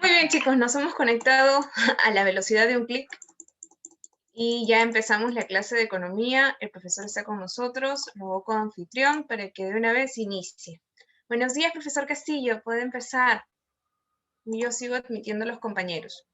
Muy bien, chicos, nos hemos conectado a la velocidad de un clic y ya empezamos la clase de economía. El profesor está con nosotros, lo hago como anfitrión para que de una vez inicie. Buenos días, profesor Castillo, puede empezar. Yo sigo admitiendo a los compañeros.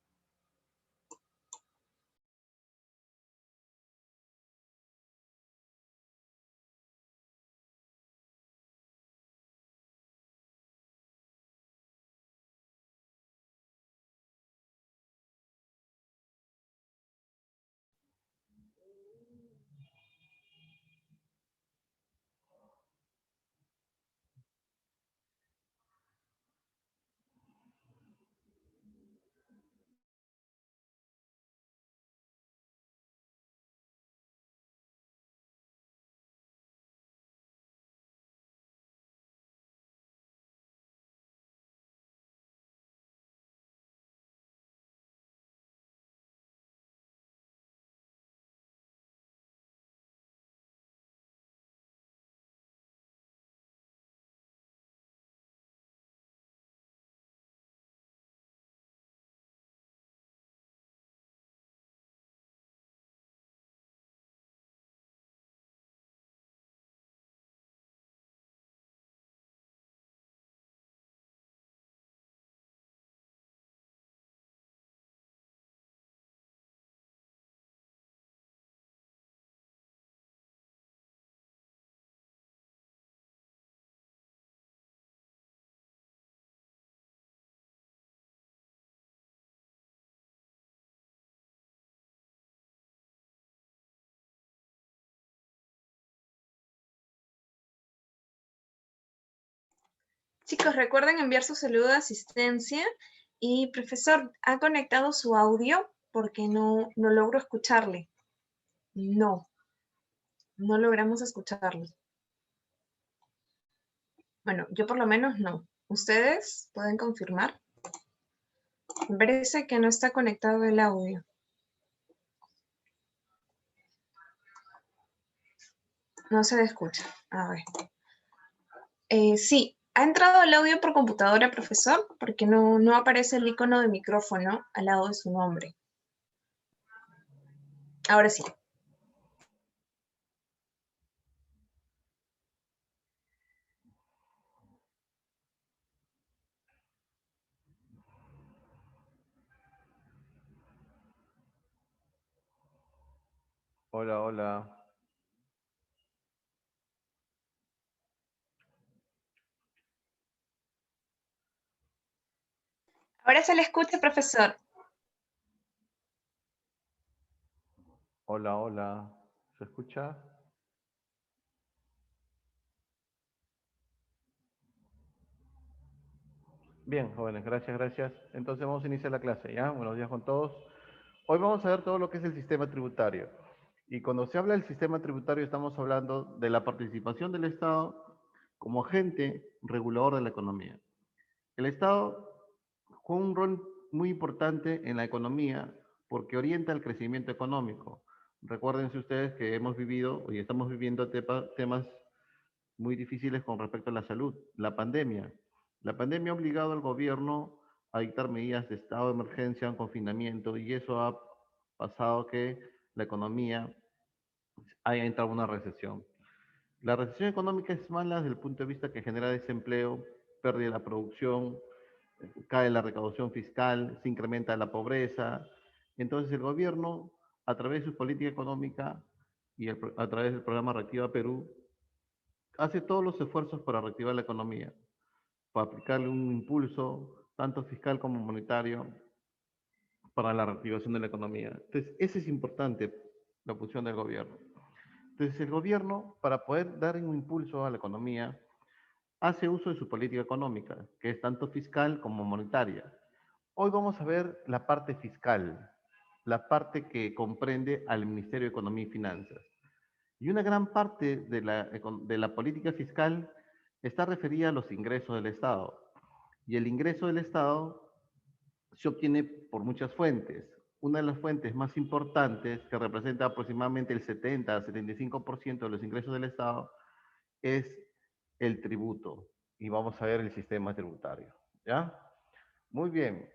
Chicos, recuerden enviar su saludo de asistencia. Y profesor, ¿ha conectado su audio? Porque no logro escucharle. No logramos escucharle. Bueno, yo por lo menos no. ¿Ustedes pueden confirmar? Me parece que no está conectado el audio. No se escucha. A ver. Sí, ¿ha entrado el audio por computadora, profesor? Porque no aparece el icono de micrófono al lado de su nombre. Ahora sí. Hola, hola. Ahora se le escucha, profesor. Hola, hola. ¿Se escucha? Bien, jóvenes, gracias, gracias. Entonces vamos a iniciar la clase, ¿ya? Buenos días con todos. Hoy vamos a ver todo lo que es el sistema tributario. Y cuando se habla del sistema tributario estamos hablando de la participación del Estado como agente regulador de la economía. El Estado juega un rol muy importante en la economía porque orienta el crecimiento económico. Recuérdense ustedes que hemos vivido y estamos viviendo temas muy difíciles con respecto a la salud. La pandemia. La pandemia ha obligado al gobierno a dictar medidas de estado de emergencia, un confinamiento, y eso ha pasado que la economía haya entrado en una recesión. La recesión económica es mala desde el punto de vista que genera desempleo, pérdida de la producción, cae la recaudación fiscal, se incrementa la pobreza. Entonces el gobierno, a través de su política económica y a través del programa Reactiva Perú, hace todos los esfuerzos para reactivar la economía, para aplicarle un impulso, tanto fiscal como monetario, para la reactivación de la economía. Entonces, ese es importante, la posición del gobierno. Entonces, el gobierno, para poder dar un impulso a la economía, hace uso de su política económica, que es tanto fiscal como monetaria. Hoy vamos a ver la parte fiscal, la parte que comprende al Ministerio de Economía y Finanzas. Y una gran parte de la política fiscal está referida a los ingresos del Estado. Y el ingreso del Estado se obtiene por muchas fuentes. Una de las fuentes más importantes, que representa aproximadamente el 70-75% de los ingresos del Estado, es el tributo. Y vamos a ver el sistema tributario. ¿Ya? Muy bien.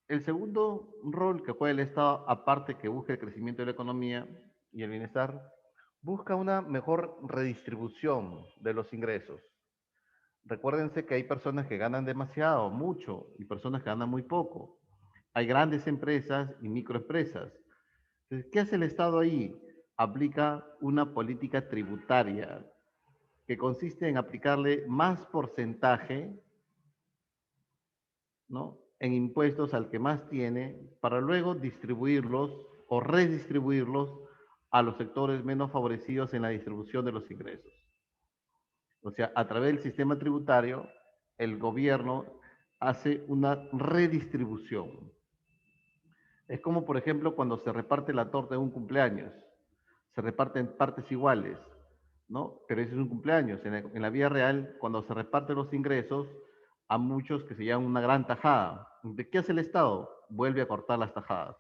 El segundo rol que juega el Estado, aparte que busca el crecimiento de la economía y el bienestar, busca una mejor redistribución de los ingresos. Recuérdense que hay personas que ganan demasiado, mucho, y personas que ganan muy poco. Hay grandes empresas y microempresas. Entonces, ¿qué hace el Estado ahí? Aplica una política tributaria que consiste en aplicarle más porcentaje, ¿no?, en impuestos al que más tiene para luego distribuirlos o redistribuirlos a los sectores menos favorecidos en la distribución de los ingresos. O sea, a través del sistema tributario, el gobierno hace una redistribución. Es como, por ejemplo, cuando se reparte la torta de un cumpleaños. Se reparte en partes iguales, ¿no? Pero ese es un cumpleaños. En la vida real, cuando se reparten los ingresos, a muchos que se llaman una gran tajada. ¿De qué hace el Estado? Vuelve a cortar las tajadas.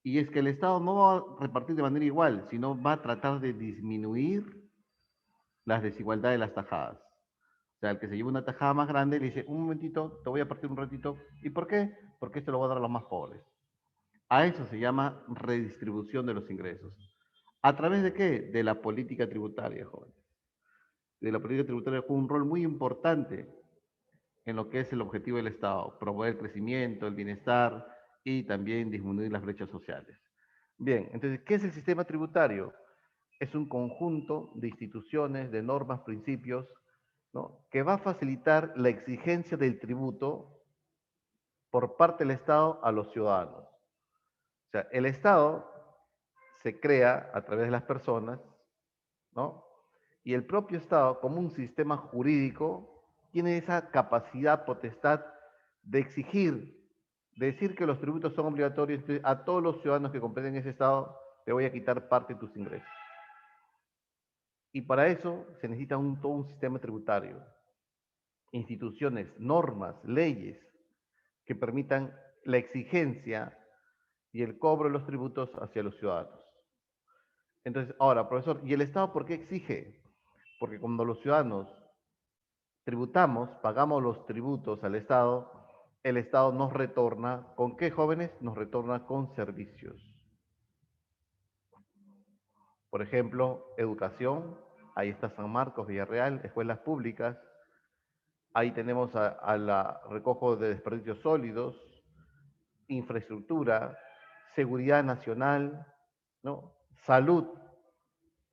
Y es que el Estado no va a repartir de manera igual, sino va a tratar de disminuir las desigualdades de las tajadas. O sea, el que se lleva una tajada más grande le dice, un momentito, te voy a partir un ratito. ¿Y por qué? Porque esto lo voy a dar a los más pobres. A eso se llama redistribución de los ingresos. ¿A través de qué? De la política tributaria, jóvenes. De la política tributaria juega un rol muy importante en lo que es el objetivo del Estado, promover el crecimiento, el bienestar y también disminuir las brechas sociales. Bien, entonces, ¿qué es el sistema tributario? Es un conjunto de instituciones, de normas, principios, ¿no?, que va a facilitar la exigencia del tributo por parte del Estado a los ciudadanos. O sea, el Estado se crea a través de las personas, ¿no? Y el propio Estado, como un sistema jurídico, tiene esa capacidad, potestad de exigir, de decir que los tributos son obligatorios. Entonces, a todos los ciudadanos que comprenden ese Estado, te voy a quitar parte de tus ingresos. Y para eso se necesita todo un sistema tributario, instituciones, normas, leyes que permitan la exigencia y el cobro de los tributos hacia los ciudadanos. Entonces, ahora, profesor, ¿y el Estado por qué exige? Porque cuando los ciudadanos tributamos, pagamos los tributos al Estado, el Estado nos retorna, ¿con qué, jóvenes? Nos retorna con servicios. Por ejemplo, educación, ahí está San Marcos, Villarreal, escuelas públicas, ahí tenemos a la recojo de desperdicios sólidos, infraestructura, seguridad nacional, ¿no? Salud,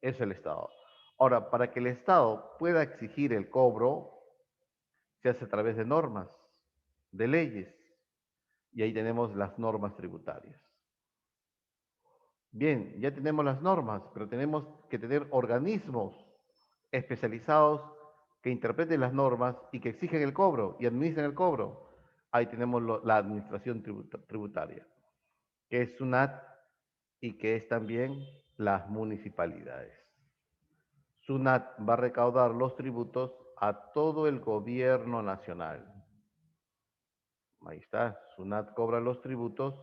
es el Estado. Ahora, para que el Estado pueda exigir el cobro, se hace a través de normas, de leyes, y ahí tenemos las normas tributarias. Bien, ya tenemos las normas, pero tenemos que tener organismos especializados que interpreten las normas y que exigen el cobro y administren el cobro. Ahí tenemos la administración tributaria, que es SUNAT y que es también las municipalidades. SUNAT va a recaudar los tributos a todo el gobierno nacional. Ahí está, SUNAT cobra los tributos,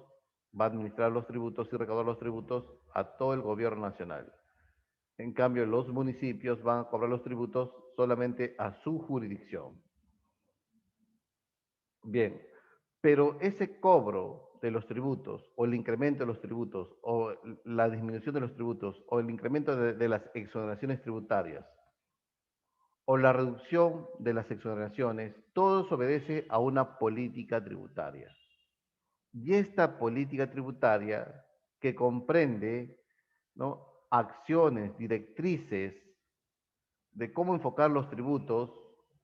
va a administrar los tributos y recaudar los tributos a todo el gobierno nacional. En cambio, los municipios van a cobrar los tributos solamente a su jurisdicción. Bien, pero ese cobro de los tributos, o el incremento de los tributos, o la disminución de los tributos, o el incremento de las exoneraciones tributarias, o la reducción de las exoneraciones, todo se obedece a una política tributaria. Y esta política tributaria que comprende, ¿no?, acciones, directrices de cómo enfocar los tributos,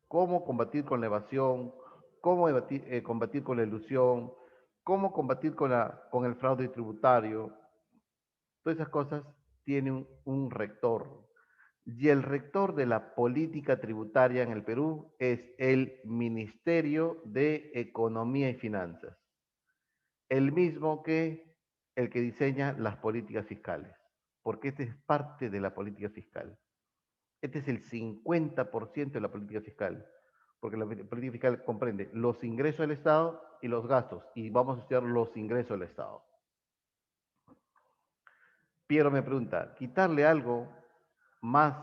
cómo combatir con la evasión, cómo combatir con la ilusión, cómo combatir con el fraude tributario. Todas esas cosas tienen un rector. Y el rector de la política tributaria en el Perú es el Ministerio de Economía y Finanzas, el mismo que el que diseña las políticas fiscales, porque este es parte de la política fiscal. Este es el 50% de la política fiscal, porque la política fiscal comprende los ingresos del Estado y los gastos, y vamos a estudiar los ingresos del Estado. Piero me pregunta, ¿quitarle algo más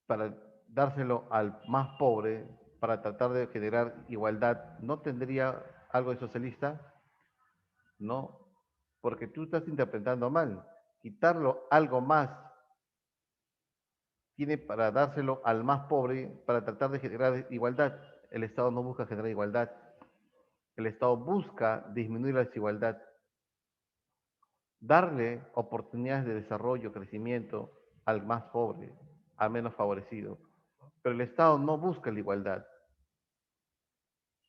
para dárselo al más pobre, para tratar de generar igualdad, no tendría algo de socialista? No, porque tú estás interpretando mal. Quitarlo algo más tiene para dárselo al más pobre para tratar de generar igualdad. El Estado no busca generar igualdad. El Estado busca disminuir la desigualdad, darle oportunidades de desarrollo, crecimiento al más pobre, al menos favorecido. Pero el Estado no busca la igualdad.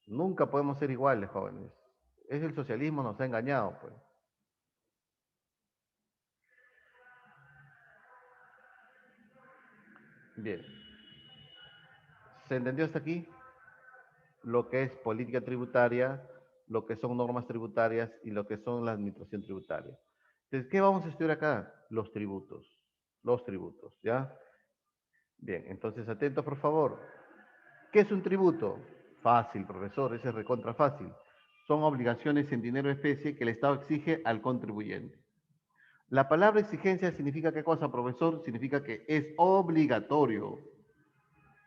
Nunca podemos ser iguales, jóvenes. Es el socialismo nos ha engañado, pues. Bien. ¿Se entendió hasta aquí? Lo que es política tributaria, lo que son normas tributarias y lo que son la administración tributaria. Entonces, ¿qué vamos a estudiar acá? Los tributos. Los tributos, ¿ya? Bien, entonces atentos por favor. ¿Qué es un tributo? Fácil, profesor, ese es recontra fácil. Son obligaciones en dinero especie que el Estado exige al contribuyente. La palabra exigencia significa ¿qué cosa, profesor? Significa que es obligatorio.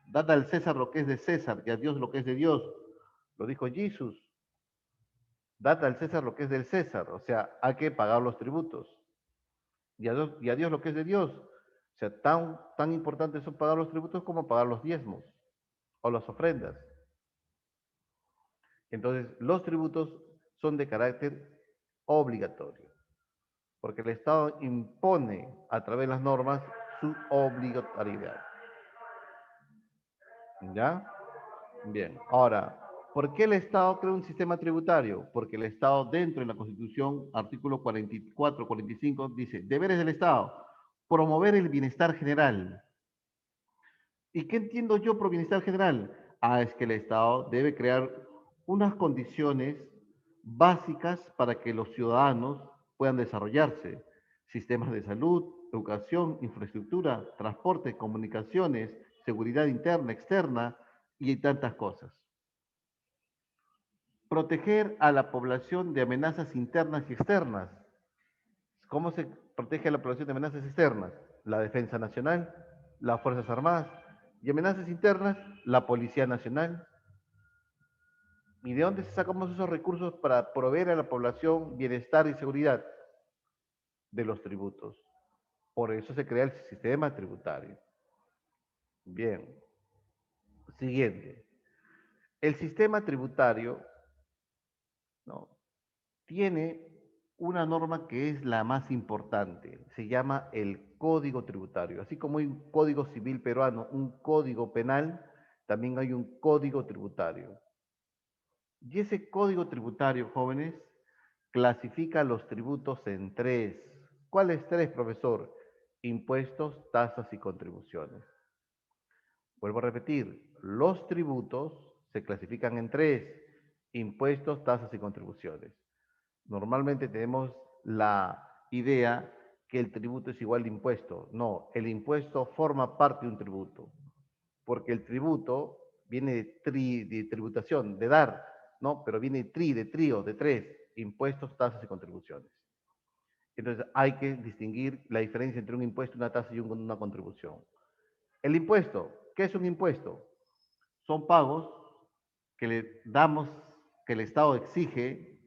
Dad al César lo que es de César y a Dios lo que es de Dios. Lo dijo Jesús. Dad al César lo que es del César. O sea, hay que pagar los tributos. Y a Dios lo que es de Dios. O sea, tan importantes son pagar los tributos como pagar los diezmos o las ofrendas. Entonces, los tributos son de carácter obligatorio, porque el Estado impone a través de las normas su obligatoriedad. ¿Ya? Bien. Ahora, ¿por qué el Estado crea un sistema tributario? Porque el Estado, dentro de la Constitución, artículo 44, 45, dice, deberes del Estado, promover el bienestar general. ¿Y qué entiendo yo por bienestar general? Ah, es que el Estado debe crear unas condiciones básicas para que los ciudadanos puedan desarrollarse. Sistemas de salud, educación, infraestructura, transporte, comunicaciones, seguridad interna, externa y tantas cosas. Proteger a la población de amenazas internas y externas. ¿Cómo se protege a la población de amenazas externas? La Defensa Nacional, las Fuerzas Armadas, y amenazas internas, la Policía Nacional. ¿Y de dónde sacamos esos recursos para proveer a la población bienestar y seguridad? De los tributos. Por eso se crea el sistema tributario. Bien. Siguiente. El sistema tributario, ¿no?, tiene una norma que es la más importante. Se llama el Código Tributario. Así como hay un Código Civil peruano, un Código Penal, también hay un Código Tributario. Y ese Código Tributario, jóvenes, clasifica los tributos en tres. ¿Cuáles tres, profesor? Impuestos, tasas y contribuciones. Vuelvo a repetir, los tributos se clasifican en tres: impuestos, tasas y contribuciones. Normalmente tenemos la idea que el tributo es igual de impuesto. No, el impuesto forma parte de un tributo, porque el tributo viene de tributación, de dar, ¿no? Pero viene de trío, de tres: impuestos, tasas y contribuciones. Entonces hay que distinguir la diferencia entre un impuesto, una tasa y una contribución. El impuesto, ¿qué es un impuesto? Son pagos que le damos, que el Estado exige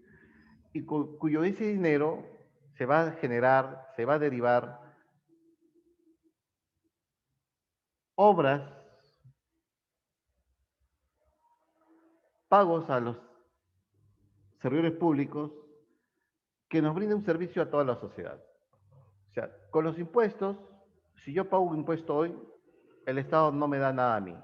y cuyo ese dinero se va a generar, se va a derivar obras, pagos a los servidores públicos que nos brinden un servicio a toda la sociedad. O sea, con los impuestos, si yo pago un impuesto hoy, el Estado no me da nada a mí.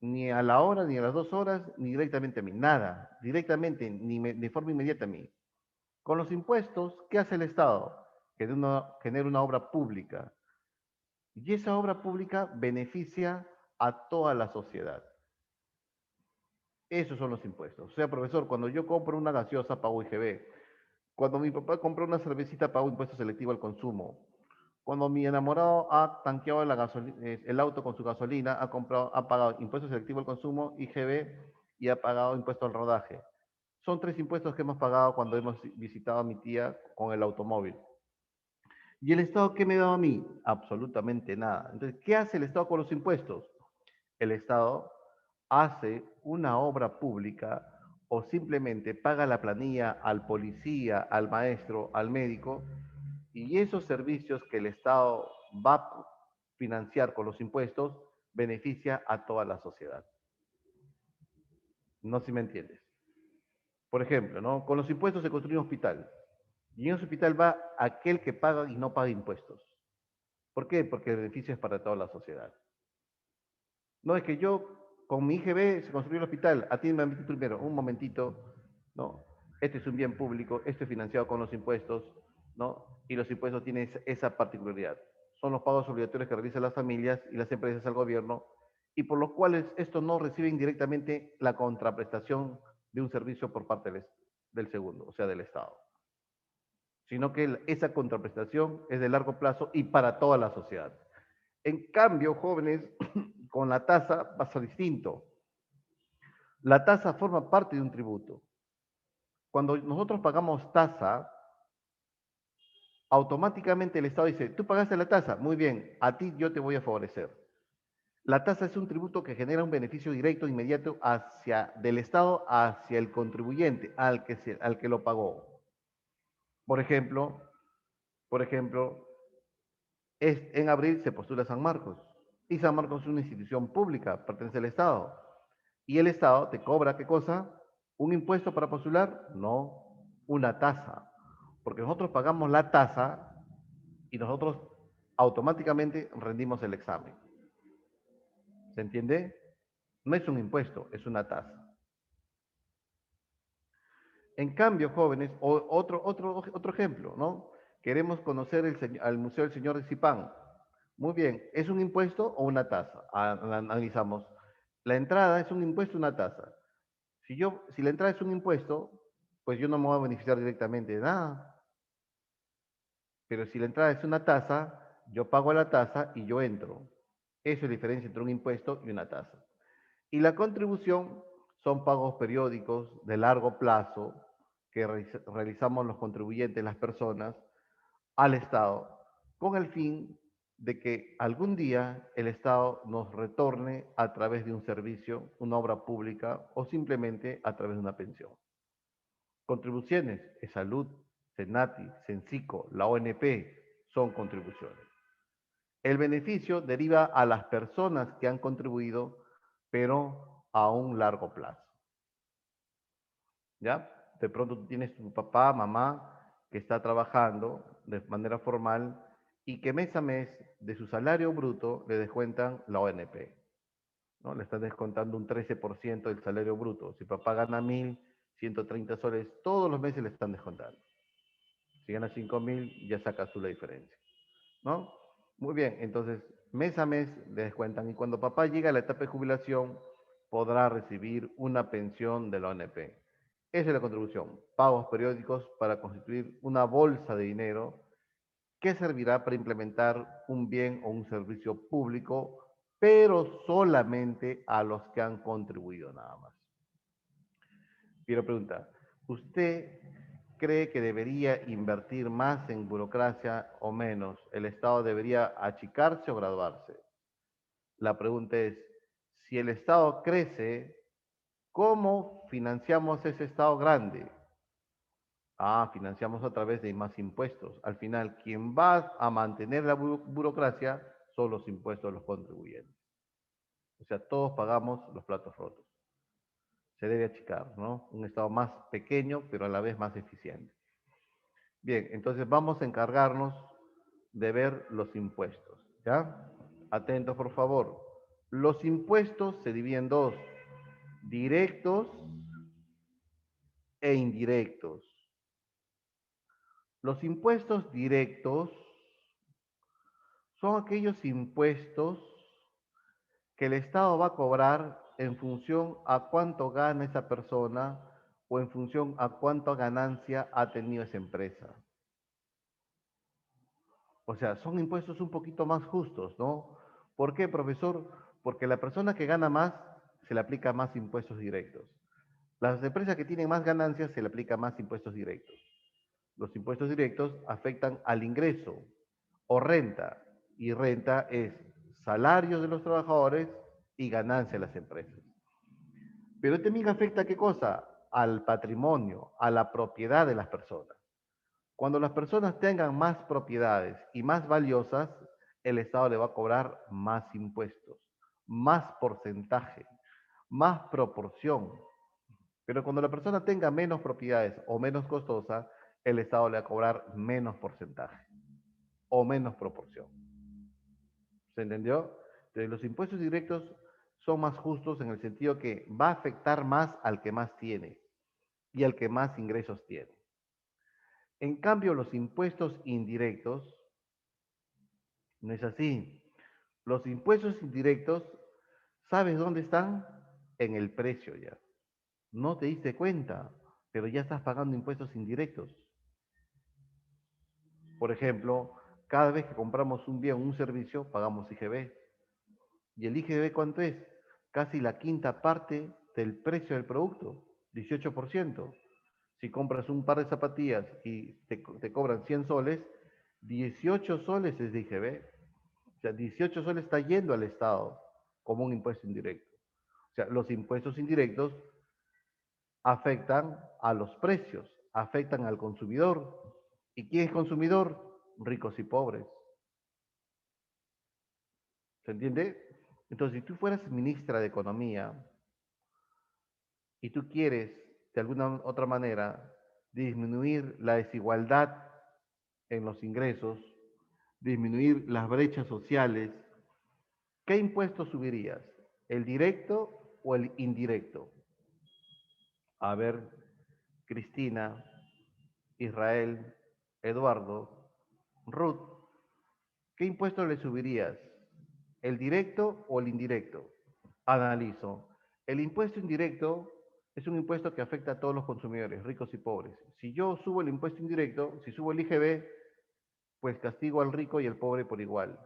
Ni a la hora, ni a las 2 horas, ni directamente a mí. Nada. Directamente, ni de forma inmediata a mí. Con los impuestos, ¿qué hace el Estado? Genera una obra pública. Y esa obra pública beneficia a toda la sociedad. Esos son los impuestos. O sea, profesor, cuando yo compro una gaseosa, pago IGB. Cuando mi papá compra una cervecita, pago impuesto selectivo al consumo. Cuando mi enamorado ha tanqueado el auto con su gasolina, ha pagado impuesto selectivo al consumo, IGB, y ha pagado impuesto al rodaje. Son tres impuestos que hemos pagado cuando hemos visitado a mi tía con el automóvil. ¿Y el Estado qué me da a mí? Absolutamente nada. Entonces, ¿qué hace el Estado con los impuestos? El Estado hace una obra pública o simplemente paga la planilla al policía, al maestro, al médico, y esos servicios que el Estado va a financiar con los impuestos beneficia a toda la sociedad. No sé si me entiendes. Por ejemplo, ¿no? Con los impuestos se construye un hospital. Y en ese hospital va aquel que paga y no paga impuestos. ¿Por qué? Porque el beneficio es para toda la sociedad. No es que yo, con mi IGB se construyó el hospital, atiéndeme a mí primero, un momentito, ¿no? Este es un bien público, esto es financiado con los impuestos, ¿no? Y los impuestos tienen esa particularidad. Son los pagos obligatorios que realizan las familias y las empresas al gobierno, y por los cuales estos no reciben directamente la contraprestación de un servicio por parte del segundo, o sea, del Estado, sino que esa contraprestación es de largo plazo y para toda la sociedad. En cambio, jóvenes, con la tasa pasa distinto. La tasa forma parte de un tributo. Cuando nosotros pagamos tasa, automáticamente el Estado dice, tú pagaste la tasa, muy bien, a ti yo te voy a favorecer. La tasa es un tributo que genera un beneficio directo, inmediato, del Estado hacia el contribuyente, al que lo pagó. Por ejemplo, por ejemplo, en abril se postula San Marcos. Y San Marcos es una institución pública, pertenece al Estado. Y el Estado te cobra, ¿qué cosa? ¿Un impuesto para postular? No, una tasa. Porque nosotros pagamos la tasa y nosotros automáticamente rendimos el examen. ¿Se entiende? No es un impuesto, es una tasa. En cambio, jóvenes, otro ejemplo, ¿no? Queremos conocer al Museo del Señor de Zipán. Muy bien, ¿es un impuesto o una tasa? Analizamos. La entrada es un impuesto o una tasa. Si la entrada es un impuesto, pues yo no me voy a beneficiar directamente de nada. Pero si la entrada es una tasa, yo pago la tasa y yo entro. Esa es la diferencia entre un impuesto y una tasa. Y la contribución son pagos periódicos de largo plazo que realizamos los contribuyentes, las personas, al Estado, con el fin de que algún día el Estado nos retorne a través de un servicio, una obra pública o simplemente a través de una pensión. Contribuciones, salud, Senati, Sensico, la ONP, son contribuciones. El beneficio deriva a las personas que han contribuido, pero a un largo plazo. ¿Ya? De pronto tú tienes tu papá, mamá, que está trabajando de manera formal y que mes a mes de su salario bruto le descuentan la ONP, ¿no? Le están descontando un 13% del salario bruto. Si papá gana 1.130 soles, todos los meses le están descontando. Si gana 5.000, ya sacas tú la diferencia, ¿no? Muy bien, entonces mes a mes le descuentan y cuando papá llega a la etapa de jubilación podrá recibir una pensión de la ONP. Esa es la contribución, pagos periódicos para constituir una bolsa de dinero que servirá para implementar un bien o un servicio público, pero solamente a los que han contribuido nada más. Quiero preguntar, ¿usted cree que debería invertir más en burocracia o menos? ¿El Estado debería achicarse o graduarse? La pregunta es, si el Estado crece, ¿cómo financiamos ese Estado grande? Financiamos a través de más impuestos. Al final, quien va a mantener la burocracia son los impuestos de los contribuyentes. O sea, todos pagamos los platos rotos. Se debe achicar, ¿no? Un Estado más pequeño, pero a la vez más eficiente. Bien, entonces vamos a encargarnos de ver los impuestos, ¿ya? Atentos, por favor. Los impuestos se dividen en dos, directos e indirectos. Los impuestos directos son aquellos impuestos que el Estado va a cobrar en función a cuánto gana esa persona o en función a cuánta ganancia ha tenido esa empresa. O sea, son impuestos un poquito más justos, ¿no? ¿Por qué, profesor? Porque la persona que gana más se le aplica más impuestos directos. Las empresas que tienen más ganancias se le aplica más impuestos directos. Los impuestos directos afectan al ingreso o renta, y renta es salarios de los trabajadores y ganancia de las empresas. Pero también afecta ¿qué cosa? al patrimonio, a la propiedad de las personas. Cuando las personas tengan más propiedades y más valiosas, el Estado le va a cobrar más impuestos, más porcentaje, más proporción. Pero cuando la persona tenga menos propiedades o menos costosa, el Estado le va a cobrar menos porcentaje o menos proporción. ¿Se entendió? Entonces, los impuestos directos son más justos en el sentido que va a afectar más al que más tiene y al que más ingresos tiene. En cambio, los impuestos indirectos no es así. Los impuestos indirectos, ¿sabes dónde están? En el precio ya. No te diste cuenta, pero ya estás pagando impuestos indirectos. Por ejemplo, cada vez que compramos un bien o un servicio, pagamos IGB. ¿Y el IGB cuánto es? Casi la quinta parte del precio del producto, 18%. Si compras un par de zapatillas y te cobran 100 soles, 18 soles es de IGB. O sea, 18 soles está yendo al Estado como un impuesto indirecto. O sea, los impuestos indirectos afectan a los precios, afectan al consumidor. ¿Y quién es consumidor? Ricos y pobres. ¿Se entiende? Entonces, si tú fueras ministra de Economía y tú quieres, de alguna otra manera, disminuir la desigualdad en los ingresos, disminuir las brechas sociales, ¿qué impuestos subirías? ¿El directo o el indirecto? A ver, Cristina, Israel, Eduardo, Ruth, ¿qué impuesto le subirías? ¿El directo o el indirecto? Analizo. El impuesto indirecto es un impuesto que afecta a todos los consumidores, ricos y pobres. Si yo subo el impuesto indirecto, si subo el IGB, pues castigo al rico y al pobre por igual.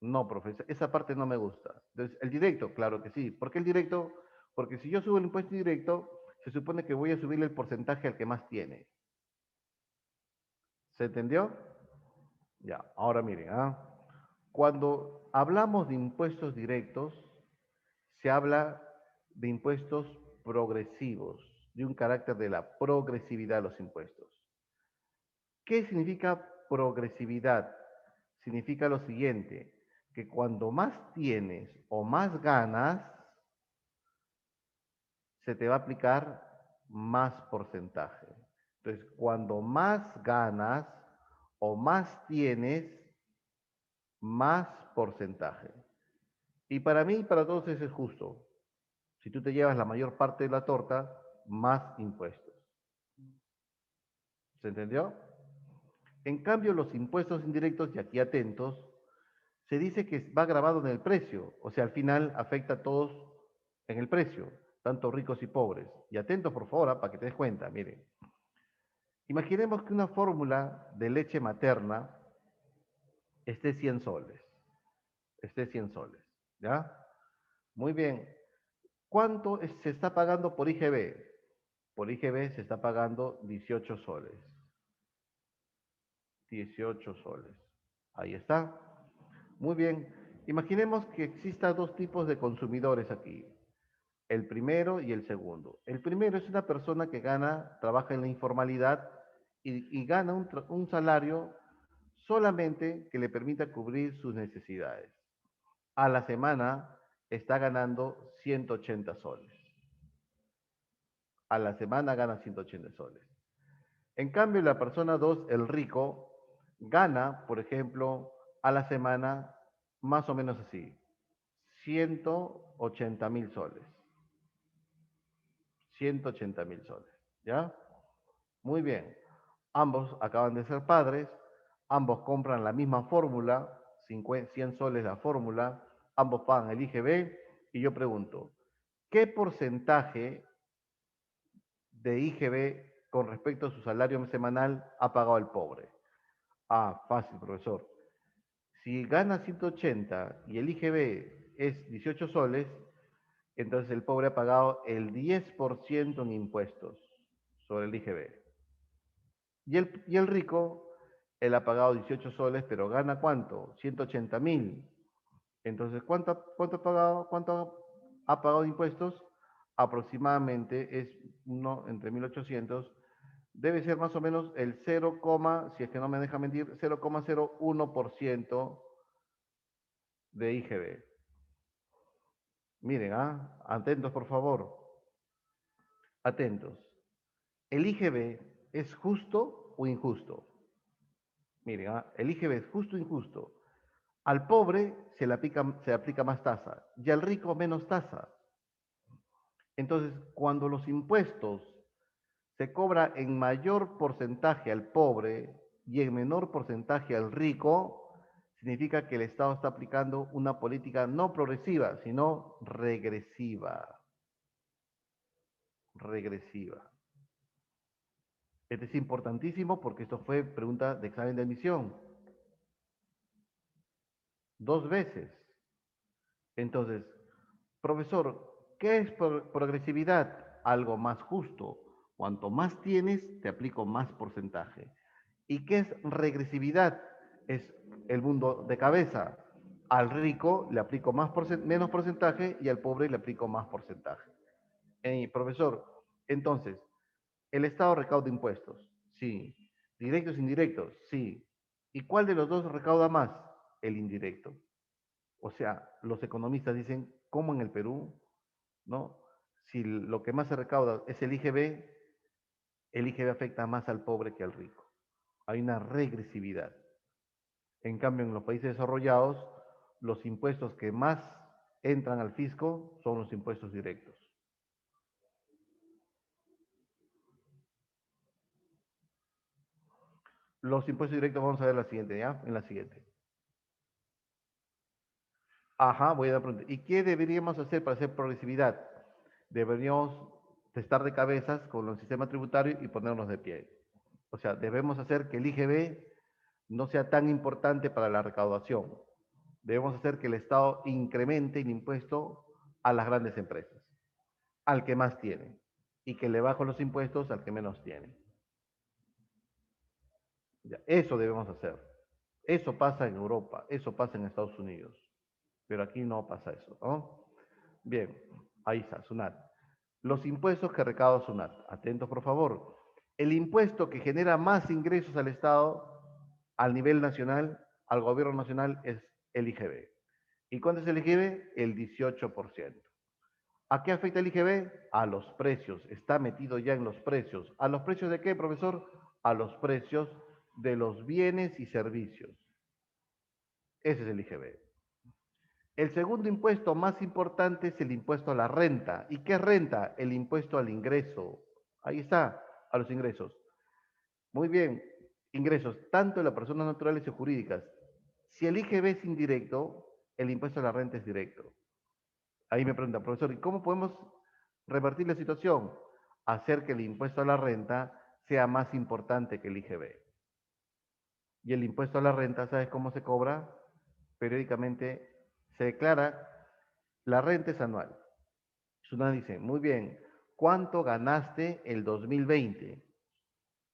No, profesor, esa parte no me gusta. Entonces, el directo, claro que sí. ¿Por qué el directo? Porque si yo subo el impuesto directo, se supone que voy a subirle el porcentaje al que más tiene. ¿Se entendió? Ya, ahora miren, cuando hablamos de impuestos directos, se habla de impuestos progresivos, de un carácter de la progresividad de los impuestos. ¿Qué significa progresividad? Significa lo siguiente, que cuando más tienes o más ganas, se te va a aplicar más porcentaje. Entonces, cuando más ganas o más tienes, más porcentaje. Y para mí y para todos eso es justo. Si tú te llevas la mayor parte de la torta, más impuestos. ¿Se entendió? En cambio, los impuestos indirectos, y aquí atentos, se dice que va grabado en el precio, o sea, al final afecta a todos en el precio, tanto ricos y pobres. Y atentos, por favor, para que te des cuenta, miren. Imaginemos que una fórmula de leche materna esté 100 soles, ¿ya? Muy bien. ¿Cuánto se está pagando por IGB? Por IGB se está pagando 18 soles. 18 soles. Ahí está. Muy bien. Imaginemos que exista dos tipos de consumidores aquí. El primero y el segundo. El primero es una persona que trabaja en la informalidad y gana un salario solamente que le permita cubrir sus necesidades. A la semana está ganando 180 soles. A la semana gana 180 soles. En cambio, la persona 2, el rico, gana, por ejemplo, a la semana más o menos así, 180.000 soles. 180.000 soles, ¿ya? Muy bien. Ambos acaban de ser padres, ambos compran la misma fórmula, 100 soles la fórmula, ambos pagan el IGB, y yo pregunto, ¿qué porcentaje de IGB con respecto a su salario semanal ha pagado el pobre? Ah, fácil, profesor. Si gana 180 y el IGB es 18 soles, entonces el pobre ha pagado el 10% en impuestos sobre el IGB. Y el rico, él ha pagado 18 soles, pero gana ¿cuánto? 180.000. Entonces, ¿cuánto ha pagado de impuestos? aproximadamente es uno entre 1800, debe ser más o menos el 0, si es que no me deja mentir, 0,01% de IGB. Miren, atentos por favor, atentos. ¿El IGB es justo o injusto? Miren, el IGB es justo o injusto. Al pobre se aplica más tasa y al rico menos tasa. Entonces, cuando los impuestos se cobra en mayor porcentaje al pobre y en menor porcentaje al rico, significa que el Estado está aplicando una política no progresiva, sino regresiva. Regresiva. Esto es importantísimo porque esto fue pregunta de examen de admisión. 2 veces. Entonces, profesor, ¿qué es progresividad? Algo más justo. Cuanto más tienes, te aplico más porcentaje. ¿Y qué es regresividad? Es el mundo de cabeza. Al rico le aplico menos porcentaje y al pobre le aplico más porcentaje. Profesor, entonces, el Estado recauda impuestos. Sí. Directos e indirectos. Sí. ¿Y cuál de los dos recauda más? El indirecto. O sea, los economistas dicen, ¿cómo en el Perú? ¿No? Si lo que más se recauda es el IGB afecta más al pobre que al rico. Hay una regresividad. En cambio, en los países desarrollados, los impuestos que más entran al fisco son los impuestos directos. Los impuestos directos vamos a ver la siguiente, ¿ya? En la siguiente. Ajá, voy a dar pregunta. ¿Y qué deberíamos hacer para hacer progresividad? Deberíamos estar de cabezas con el sistema tributario y ponernos de pie. O sea, debemos hacer que el IGB no sea tan importante para la recaudación. Debemos hacer que el Estado incremente el impuesto a las grandes empresas, al que más tiene, y que le bajo los impuestos al que menos tiene. Ya, eso debemos hacer. Eso pasa en Europa, eso pasa en Estados Unidos, pero aquí no pasa eso, ¿no? Bien, ahí está, SUNAT. Los impuestos que recauda SUNAT. Atentos, por favor. El impuesto que genera más ingresos al Estado, al nivel nacional, al gobierno nacional, es el IGB. ¿Y cuánto es el IGB? El 18%. ¿A qué afecta el IGB? A los precios. Está metido ya en los precios. ¿A los precios de qué, profesor? A los precios de los bienes y servicios. Ese es el IGB. El segundo impuesto más importante es el impuesto a la renta. ¿Y qué es renta? El impuesto al ingreso. Ahí está, a los ingresos. Muy bien, ingresos, tanto de las personas naturales y jurídicas. Si el IGB es indirecto, el impuesto a la renta es directo. Ahí me pregunta, profesor, ¿y cómo podemos revertir la situación? Hacer que el impuesto a la renta sea más importante que el IGB. Y el impuesto a la renta, ¿sabes cómo se cobra? Periódicamente se declara, la renta es anual. SUNAT dice, muy bien, ¿cuánto ganaste el 2020?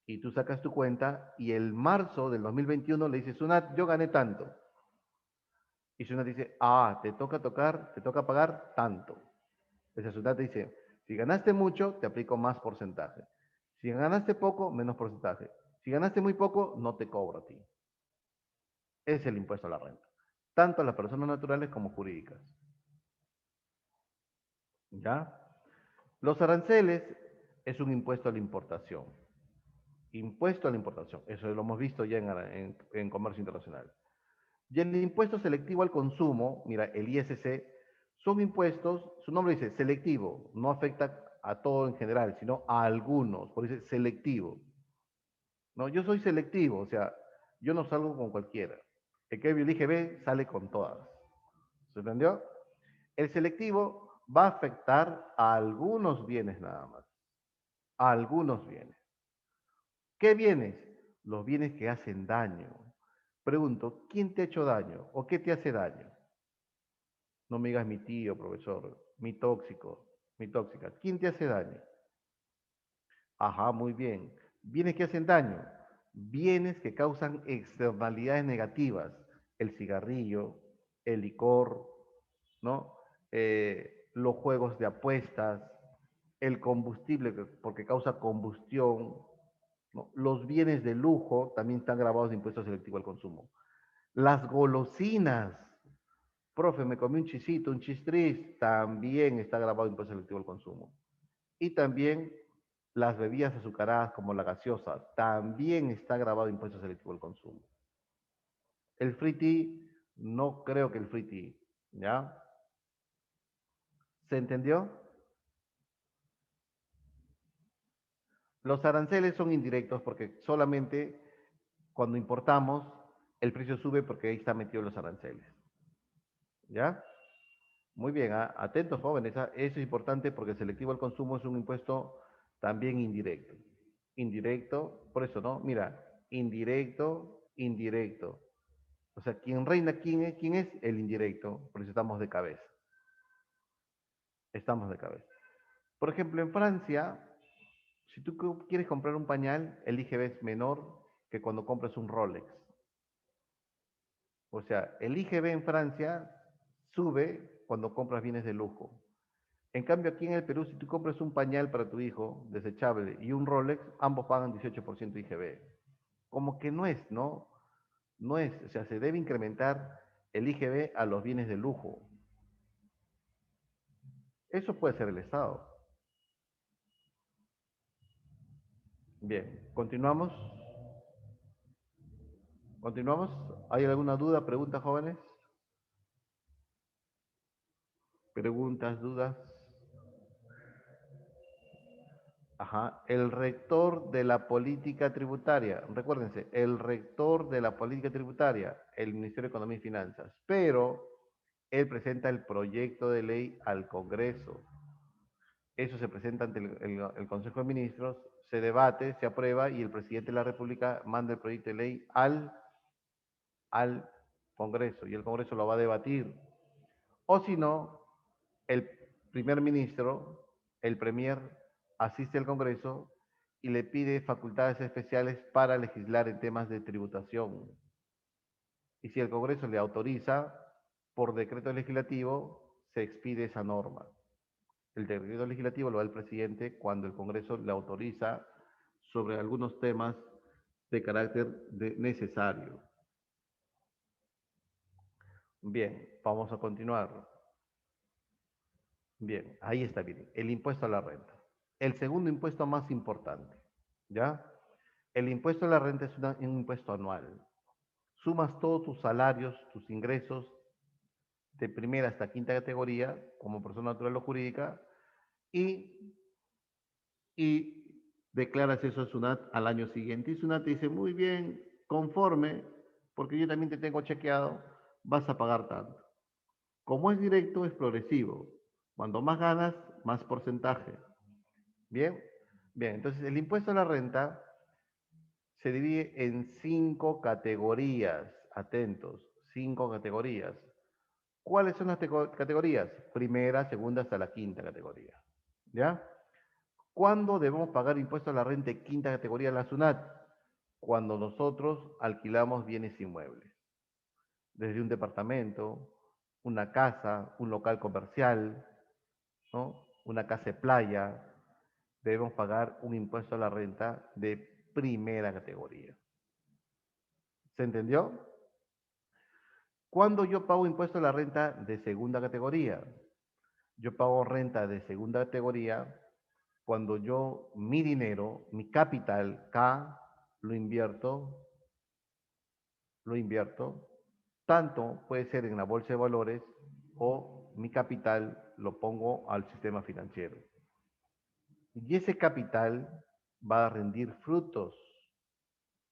Y tú sacas tu cuenta y el marzo del 2021 le dices, SUNAT, yo gané tanto. Y SUNAT dice, te toca pagar tanto. Entonces SUNAT te dice, si ganaste mucho, te aplico más porcentaje. Si ganaste poco, menos porcentaje. Si ganaste muy poco, no te cobro a ti. Es el impuesto a la renta. Tanto a las personas naturales como jurídicas. ¿Ya? Los aranceles es un impuesto a la importación. Impuesto a la importación. Eso lo hemos visto ya en comercio internacional. Y el impuesto selectivo al consumo, mira, el ISC, son impuestos, su nombre dice selectivo, no afecta a todo en general, sino a algunos, por eso selectivo. No, yo soy selectivo, o sea, yo no salgo con cualquiera. El que el IGB sale con todas. ¿Se entendió? El selectivo va a afectar a algunos bienes nada más. A algunos bienes. ¿Qué bienes? Los bienes que hacen daño. Pregunto, ¿quién te ha hecho daño o qué te hace daño? No me digas mi tío, profesor, mi tóxico, mi tóxica. ¿Quién te hace daño? Ajá, muy bien. Bienes que hacen daño. Bienes que causan externalidades negativas. El cigarrillo, el licor, ¿no? Los juegos de apuestas. el combustible, porque causa combustión, ¿no? Los bienes de lujo también están grabados de impuesto selectivo al consumo. Las golosinas, profe, me comí un chisito, un chistris, también está grabado de impuesto selectivo al consumo. Y también las bebidas azucaradas como la gaseosa, también está grabado de impuesto selectivo al consumo. El free tea, no creo que el free tea, ¿ya? ¿Se entendió? Los aranceles son indirectos porque solamente cuando importamos el precio sube porque ahí están metidos los aranceles. ¿Ya? Muy bien, atentos jóvenes, eso es importante porque el selectivo al consumo es un impuesto también indirecto. Indirecto, por eso, ¿no? Mira, indirecto, indirecto. O sea, quien reina, ¿quién es? El indirecto, por eso estamos de cabeza. Estamos de cabeza. Por ejemplo, en Francia, si tú quieres comprar un pañal, el IGB es menor que cuando compras un Rolex. O sea, el IGB en Francia sube cuando compras bienes de lujo. En cambio, aquí en el Perú, si tú compras un pañal para tu hijo desechable y un Rolex, ambos pagan 18% IGB. Como que no es, ¿no? No es, o sea, se debe incrementar el IGB a los bienes de lujo. Eso puede ser el Estado. Bien, continuamos. Continuamos. ¿Hay alguna duda, pregunta, jóvenes? Preguntas, dudas. Ajá. El rector de la política tributaria. Recuérdense, el rector de la política tributaria, el Ministerio de Economía y Finanzas. Pero él presenta el proyecto de ley al Congreso. Eso se presenta ante el Consejo de Ministros, se debate, se aprueba y el presidente de la República manda el proyecto de ley al Congreso y el Congreso lo va a debatir. O si no, el primer ministro, el premier, asiste al Congreso y le pide facultades especiales para legislar en temas de tributación. Y si el Congreso le autoriza, por decreto legislativo, se expide esa norma. El decreto legislativo lo da el presidente cuando el Congreso le autoriza sobre algunos temas de carácter necesario. Bien, vamos a continuar. Bien, ahí está bien. El impuesto a la renta. El segundo impuesto más importante, ¿ya? El impuesto a la renta es un impuesto anual. Sumas todos tus salarios, tus ingresos de primera hasta quinta categoría, como persona natural o jurídica, y, y declaras eso a SUNAT al año siguiente. Y SUNAT te dice, muy bien, conforme, porque yo también te tengo chequeado, vas a pagar tanto. Como es directo, es progresivo. Cuando más ganas, más porcentaje. Bien, bien, entonces el impuesto a la renta se divide en 5 categorías. Atentos, 5 categorías. ¿Cuáles son las categorías? Primera, segunda hasta la quinta categoría. ¿Ya? ¿Cuándo debemos pagar impuesto a la renta de quinta categoría en la SUNAT? Cuando nosotros alquilamos bienes inmuebles. Desde un departamento, una casa, un local comercial, ¿no? Una casa de playa, debemos pagar un impuesto a la renta de primera categoría. ¿Se entendió? ¿Cuándo yo pago impuesto a la renta de segunda categoría? Yo pago renta de segunda categoría cuando yo mi dinero, mi capital K, lo invierto, tanto puede ser en la bolsa de valores o mi capital lo pongo al sistema financiero. Y ese capital va a rendir frutos,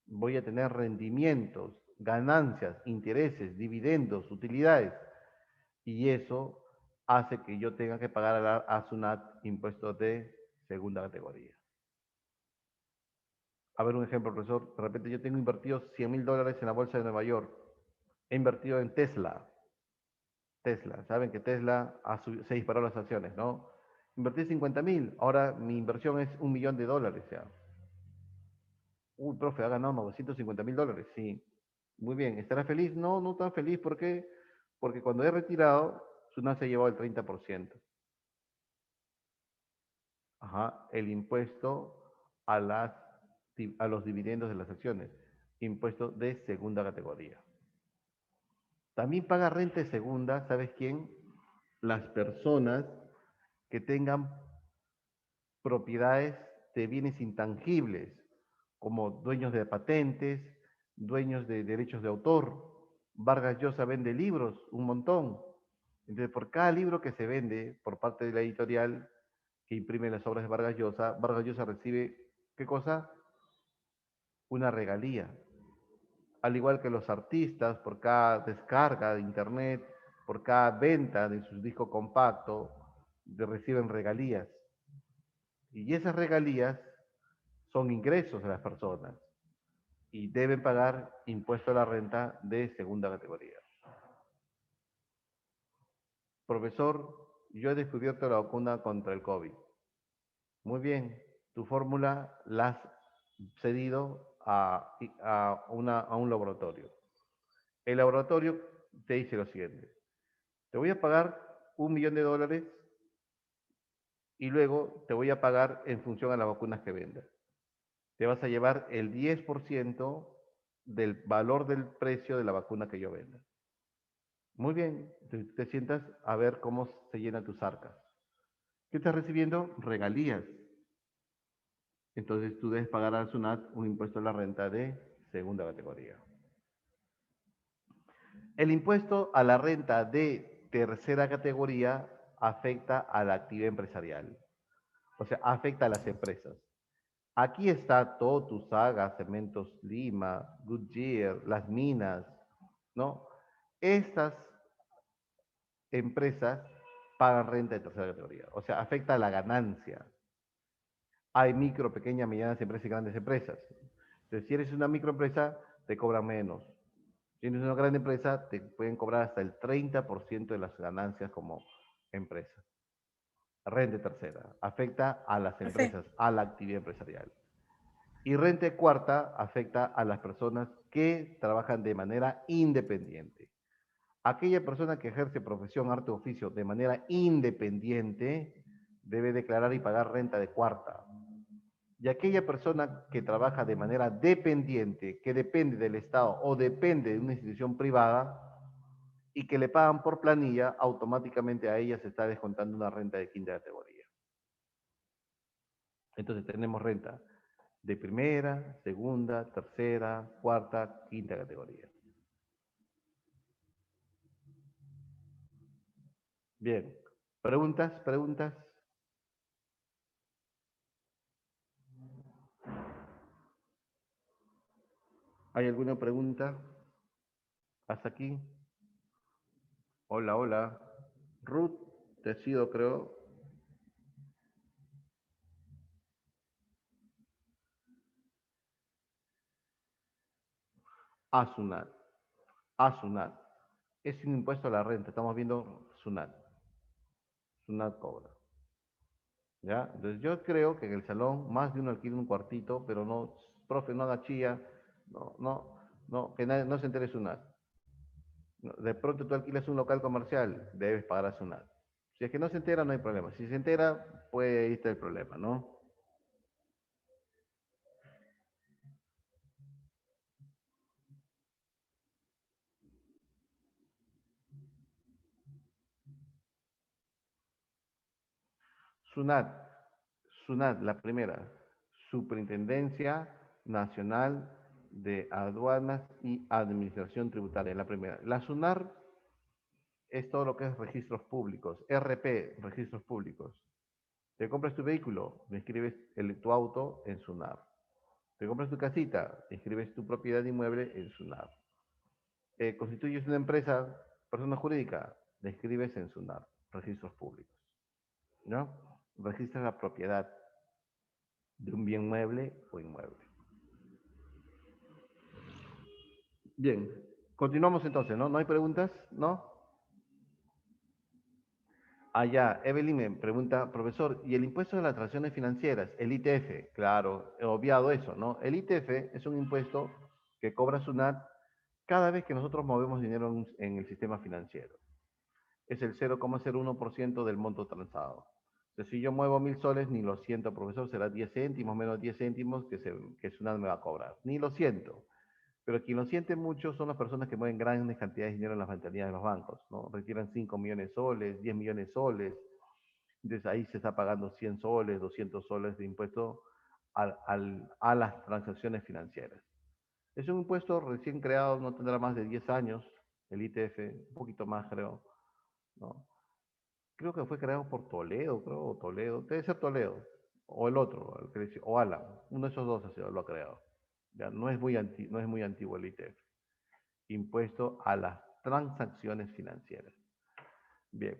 voy a tener rendimientos, ganancias, intereses, dividendos, utilidades. Y eso hace que yo tenga que pagar a SUNAT impuestos de segunda categoría. A ver un ejemplo, profesor. De repente yo tengo invertidos $100,000 en la bolsa de Nueva York. He invertido en Tesla. Tesla, saben que Tesla se disparó las acciones, ¿no? Invertí 50,000, ahora mi inversión es $1,000,000 ya. Uy, profe, ha ganado $950,000. Sí. Muy bien, ¿estará feliz? No, no tan feliz. ¿Por qué? Porque cuando he retirado, SUNAT se ha llevado el 30%. Ajá, el impuesto a, a los dividendos de las acciones, impuesto de segunda categoría. También paga renta de segunda, ¿sabes quién? Las personas que tengan propiedades de bienes intangibles, como dueños de patentes, dueños de derechos de autor. Vargas Llosa vende libros, un montón. Entonces, por cada libro que se vende por parte de la editorial que imprime las obras de Vargas Llosa recibe, ¿qué cosa? Una regalía. Al igual que los artistas, por cada descarga de internet, por cada venta de sus discos compactos, reciben regalías. Y esas regalías son ingresos de las personas y deben pagar impuesto a la renta de segunda categoría. Profesor, yo he descubierto la vacuna contra el COVID. Muy bien, tu fórmula la has cedido a un laboratorio. El laboratorio te dice lo siguiente: te voy a pagar $1.000.000 y luego te voy a pagar en función a las vacunas que vendas. Te vas a llevar el 10% del valor del precio de la vacuna que yo venda. Muy bien, te sientas a ver cómo se llenan tus arcas. ¿Qué estás recibiendo? Regalías. Entonces tú debes pagar al SUNAT un impuesto a la renta de segunda categoría. El impuesto a la renta de tercera categoría afecta a la actividad empresarial, o sea, afecta a las empresas. Aquí está todo tu saga, Cementos Lima, Goodyear, las minas, ¿no? Estas empresas pagan renta de tercera categoría, o sea, afecta a la ganancia. Hay micro, pequeñas, medianas empresas y grandes empresas. Entonces, si eres una microempresa, te cobran menos. Si eres una gran empresa, te pueden cobrar hasta el 30% de las ganancias como empresa. Renta tercera, afecta a las Profe, empresas, a la actividad empresarial. Y renta cuarta afecta a las personas que trabajan de manera independiente. Aquella persona que ejerce profesión, arte o oficio de manera independiente debe declarar y pagar renta de cuarta. Y aquella persona que trabaja de manera dependiente, que depende del Estado o depende de una institución privada y que le pagan por planilla, automáticamente a ella se está descontando una renta de quinta categoría. Entonces tenemos renta de primera, segunda, tercera, cuarta, quinta categoría. Bien. ¿Preguntas? ¿Preguntas? ¿Hay alguna pregunta? ¿Hasta aquí? Hola, hola. Ruth, te sido, creo. ASUNAT. ASUNAT. Es un impuesto a la renta. Estamos viendo SUNAT. SUNAT cobra. ¿Ya? Entonces yo creo que en el salón más de uno alquila un cuartito, pero no, profe, no haga chía, que nadie, no se entere SUNAT. De pronto tú alquilas un local comercial, debes pagar a SUNAT. Si es que no se entera, no hay problema. Si se entera, pues ahí está el problema, ¿no? SUNAT, SUNAT, la primera, Superintendencia Nacional de Aduanas y Administración Tributaria, la primera. La SUNAR es todo lo que es registros públicos, RP, registros públicos. Te compras tu vehículo, inscribes tu auto en SUNAR. Te compras tu casita, inscribes tu propiedad inmueble en SUNAR. Constituyes una empresa, persona jurídica, la inscribes en SUNAR, registros públicos. ¿No? Registras la propiedad de un bien mueble o inmueble. Bien, continuamos entonces, ¿no? ¿No hay preguntas? ¿No? Allá, Evelyn me pregunta, profesor, ¿y el impuesto de las transacciones financieras, el ITF? Claro, he obviado eso, ¿no? El ITF es un impuesto que cobra SUNAT cada vez que nosotros movemos dinero en el sistema financiero. Es el 0,01% del monto transado. Entonces, si yo muevo 1000 soles, ni lo siento, profesor, será 10 céntimos, menos 10 céntimos que SUNAT me va a cobrar. Ni lo siento. Pero quien lo siente mucho son las personas que mueven grandes cantidades de dinero en las ventanillas de los bancos, ¿no? Retiran 5 millones de soles, 10 millones de soles, entonces ahí se está pagando 100 soles, 200 soles de impuesto a las transacciones financieras. Es un impuesto recién creado, no tendrá más de 10 años, el ITF, un poquito más creo, ¿no? Creo que fue creado por Toledo, creo, o Toledo, debe ser Toledo, o el otro, o Alan, uno de esos dos lo ha creado. Ya, no es muy antiguo el ITF. Impuesto a las transacciones financieras. Bien.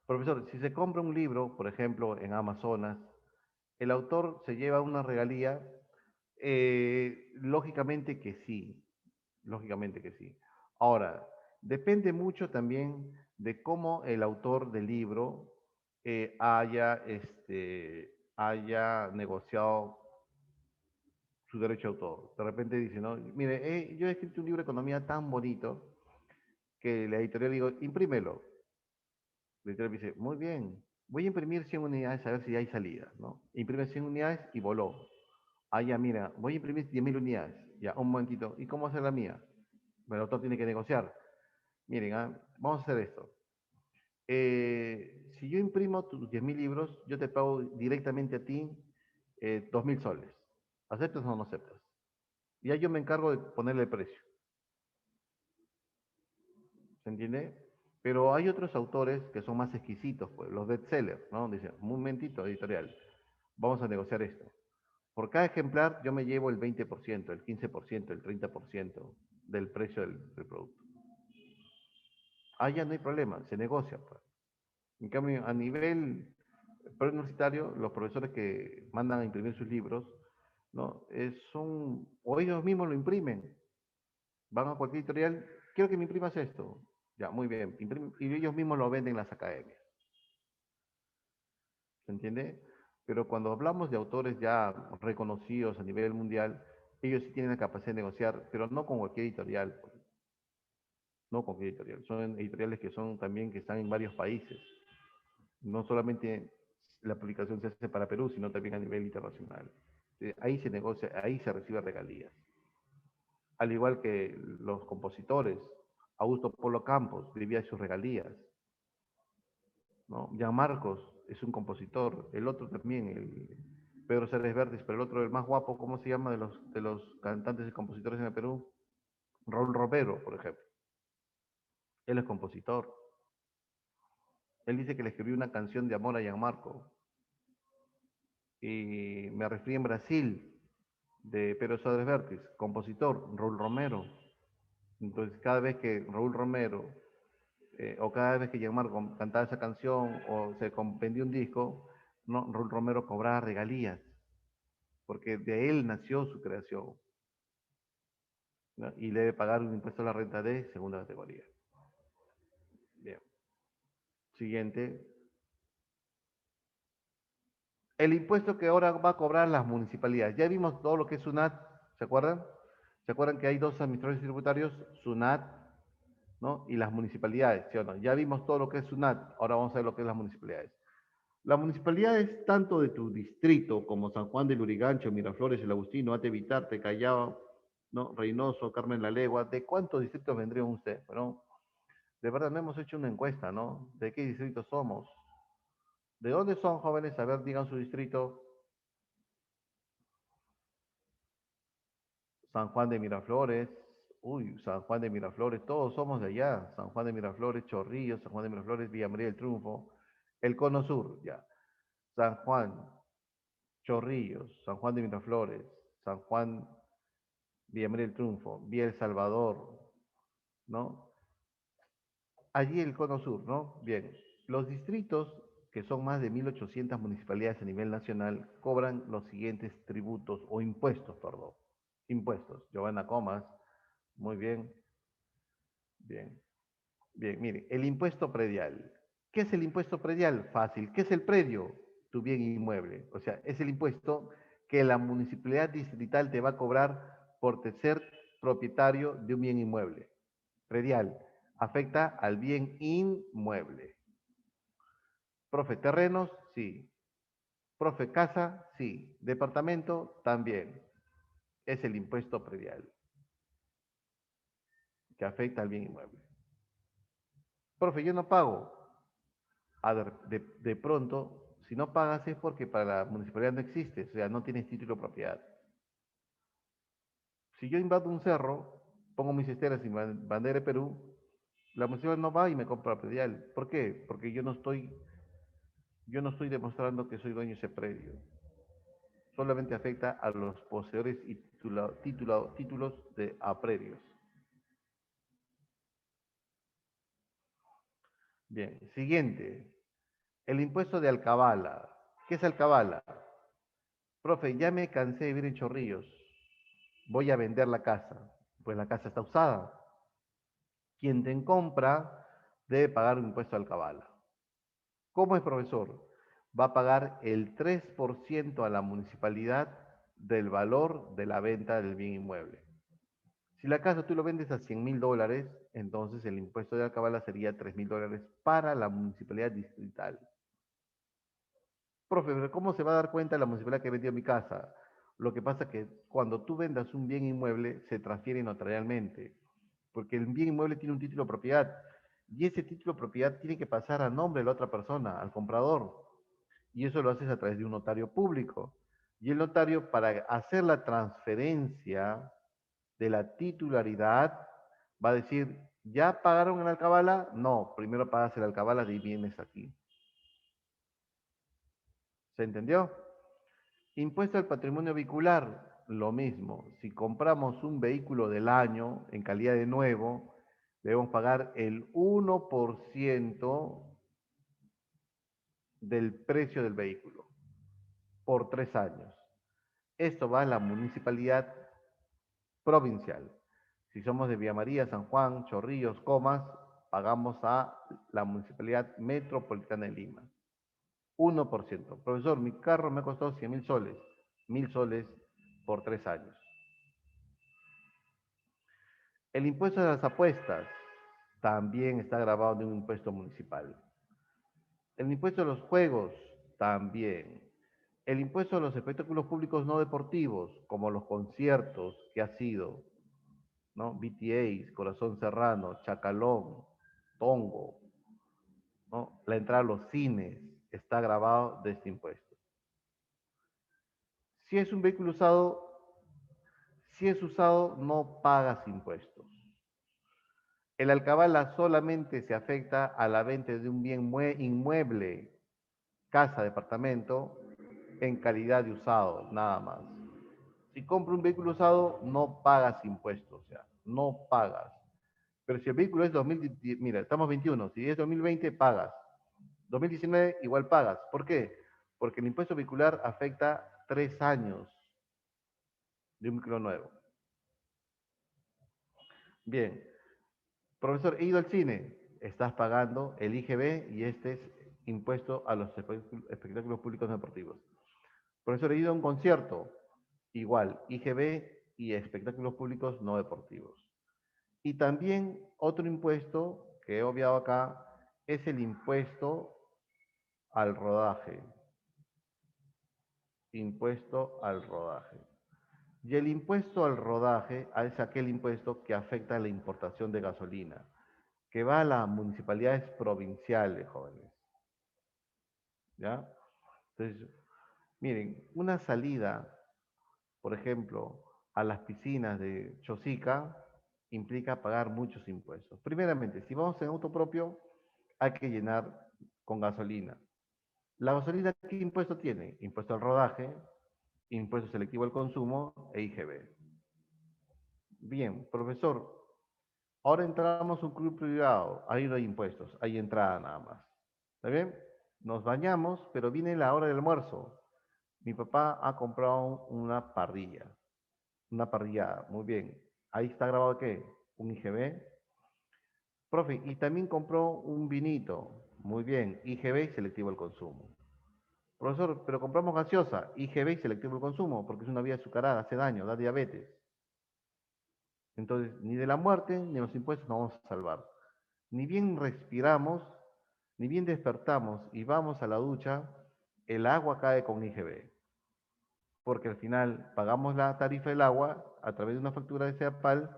Profesor, si se compra un libro, por ejemplo, en Amazonas, el autor se lleva una regalía. Lógicamente que sí, lógicamente que sí. Ahora, depende mucho también de cómo el autor del libro haya negociado su derecho a autor. De repente dice, no, mire, yo he escrito un libro de economía tan bonito que la editorial digo, imprímelo. La editorial dice, muy bien, voy a imprimir 100 unidades a ver si hay salida, ¿no? Imprime 100 unidades y voló. Ah, ya, mira, voy a imprimir 10.000 unidades. Ya, un momentito. ¿Y cómo hacer la mía? Bueno, el autor tiene que negociar. Miren, vamos a hacer esto. Si yo imprimo tus 10.000 libros, yo te pago directamente a ti 2.000 soles. ¿Aceptas o no aceptas? Ya yo me encargo de ponerle el precio. ¿Se entiende? Pero hay otros autores que son más exquisitos, pues, los bestsellers, ¿no? Dicen, un momentito, editorial, vamos a negociar esto. Por cada ejemplar yo me llevo el 20%, el 15%, el 30% del precio del producto. Ah, ya no hay problema, se negocia, pues. En cambio, a nivel preuniversitario, los profesores que mandan a imprimir sus libros, ¿no? O ellos mismos lo imprimen. Van a cualquier editorial, quiero que me imprimas esto. Ya, muy bien. Y ellos mismos lo venden en las academias. ¿Se entiende? Pero cuando hablamos de autores ya reconocidos a nivel mundial, ellos sí tienen la capacidad de negociar, pero no con cualquier editorial. Pues. No con cualquier editorial. Son editoriales que son también que están en varios países. No solamente la publicación se hace para Perú, sino también a nivel internacional. Ahí se negocia, ahí se recibe regalías. Al igual que los compositores, Augusto Polo Campos vivía de sus regalías, ¿no? Gian Marcos es un compositor, el otro también, el Pedro Cérez Vértiz, pero el otro, el más guapo, ¿cómo se llama de los cantantes y compositores en el Perú? Raúl Romero, por ejemplo. Él es compositor. Él dice que le escribió una canción de amor a Gianmarco. Y me referí en Brasil, de Pedro Cérez Vértiz, compositor, Raúl Romero. Entonces, cada vez que Raúl Romero, o cada vez que Gianmarco cantaba esa canción o se compendía un disco, ¿no? Raúl Romero cobraba regalías, porque de él nació su creación, ¿no? Y le debe pagar un impuesto a la renta de segunda categoría. Bien. Siguiente. El impuesto que ahora va a cobrar las municipalidades. Ya vimos todo lo que es SUNAT, ¿se acuerdan? ¿Se acuerdan que hay dos administradores tributarios, SUNAT, ¿no? Y las municipalidades, ¿sí o no? Ya vimos todo lo que es SUNAT, ahora vamos a ver lo que es las municipalidades. Las municipalidades, tanto de tu distrito como San Juan de Lurigancho, Miraflores, El Agustino, Ate Vitarte, Callao, ¿no? Reynoso, Carmen La Legua, ¿de cuántos distritos vendrían usted? Bueno, de verdad no hemos hecho una encuesta, ¿no? ¿De qué distritos somos? ¿De dónde son jóvenes? A ver, digan su distrito. San Juan de Miraflores. Uy, San Juan de Miraflores, todos somos de allá. San Juan de Miraflores, Chorrillos, San Juan de Miraflores, Villa María del Triunfo. El Cono Sur, ya. San Juan, Chorrillos, San Juan de Miraflores, San Juan, Villa María del Triunfo, Villa El Salvador, ¿no? Allí el Cono Sur, ¿no? Bien. Los distritos, que son más de 1.800 municipalidades a nivel nacional, cobran los siguientes tributos o impuestos, perdón. Impuestos. Giovanna Comas, muy bien, bien, bien. Mire, el impuesto predial. ¿Qué es el impuesto predial? Fácil. ¿Qué es el predio? Tu bien inmueble. O sea, es el impuesto que la municipalidad distrital te va a cobrar por ser propietario de un bien inmueble. Predial afecta al bien inmueble. Profe, terrenos, sí. Profe, casa, sí. Departamento, también. Es el impuesto predial que afecta al bien inmueble. Profe, yo no pago. A ver, de pronto, si no pagas es porque para la municipalidad no existe, o sea, no tienes título de propiedad. Si yo invado un cerro, pongo mis esteras y bandera de Perú, la municipalidad no va y me compra predial. ¿Por qué? Porque yo no estoy demostrando que soy dueño de ese predio. Solamente afecta a los poseedores y títulos de a predios. Bien, siguiente. El impuesto de alcabala. ¿Qué es alcabala? Profe, ya me cansé de vivir en Chorrillos. Voy a vender la casa. Pues la casa está usada. Quien te compra debe pagar un impuesto de alcabala. ¿Cómo es, profesor? Va a pagar el 3% a la municipalidad del valor de la venta del bien inmueble. Si la casa tú lo vendes a $100.000, entonces el impuesto de alcabala sería $3.000 para la municipalidad distrital. Profe, pero ¿cómo se va a dar cuenta la municipalidad que vendió mi casa? Lo que pasa es que cuando tú vendas un bien inmueble se transfiere notarialmente, porque el bien inmueble tiene un título de propiedad y ese título de propiedad tiene que pasar a nombre de la otra persona, al comprador, y eso lo haces a través de un notario público. Y el notario, para hacer la transferencia de la titularidad, va a decir, ¿ya pagaron en alcabala? No, primero pagas el alcabala y vienes aquí. ¿Se entendió? Impuesto al patrimonio vehicular, lo mismo. Si compramos un vehículo del año en calidad de nuevo, debemos pagar el 1% del precio del vehículo por 3 años. Esto va a la municipalidad provincial. Si somos de Villa María, San Juan, Chorrillos, Comas, pagamos a la municipalidad metropolitana de Lima. 1%. Profesor, mi carro me ha costado 100.000 soles. 1.000 soles por 3 años. El impuesto de las apuestas también está grabado de un impuesto municipal. El impuesto de los juegos también. El impuesto de los espectáculos públicos no deportivos, como los conciertos que ha sido, ¿no? BTS, Corazón Serrano, Chacalón, Tongo, ¿no? La entrada a los cines está grabado de este impuesto. Si es un vehículo usado, si es usado, no pagas impuestos. El alcabala solamente se afecta a la venta de un bien inmueble, casa, departamento, en calidad de usado, nada más. Si compro un vehículo usado, no pagas impuestos, o sea, no pagas. Pero si el vehículo es 2010, mira, estamos 21, si es 2020, pagas. 2019, igual pagas. ¿Por qué? Porque el impuesto vehicular afecta 3 años de un vehículo nuevo. Bien, profesor, he ido al cine, estás pagando el IGB y este es impuesto a los espectáculos públicos deportivos. Profesor, he ido a un concierto, igual, IGB y espectáculos públicos no deportivos. Y también otro impuesto que he obviado acá es el impuesto al rodaje. Impuesto al rodaje. Y el impuesto al rodaje es aquel impuesto que afecta a la importación de gasolina, que va a las municipalidades provinciales, jóvenes. ¿Ya? Entonces, miren, una salida, por ejemplo, a las piscinas de Chosica implica pagar muchos impuestos. Primeramente, si vamos en auto propio, hay que llenar con gasolina. ¿La gasolina qué impuesto tiene? Impuesto al rodaje, impuesto selectivo al consumo e IGB. Bien, profesor, ahora entramos a un club privado, ahí no hay impuestos, hay entrada nada más. ¿Está bien? Nos bañamos, pero viene la hora del almuerzo. Mi papá ha comprado una parrillada, muy bien. Ahí está grabado ¿qué? Un IGB. Profe, y también compró un vinito, muy bien, IGB selectivo al consumo. Profesor, pero compramos gaseosa, IGB selectivo al consumo, porque es una vía azucarada, hace daño, da diabetes. Entonces, ni de la muerte ni de los impuestos nos vamos a salvar. Ni bien respiramos, Ni bien despertamos y vamos a la ducha, el agua cae con IGB, porque al final pagamos la tarifa del agua a través de una factura de CEAPAL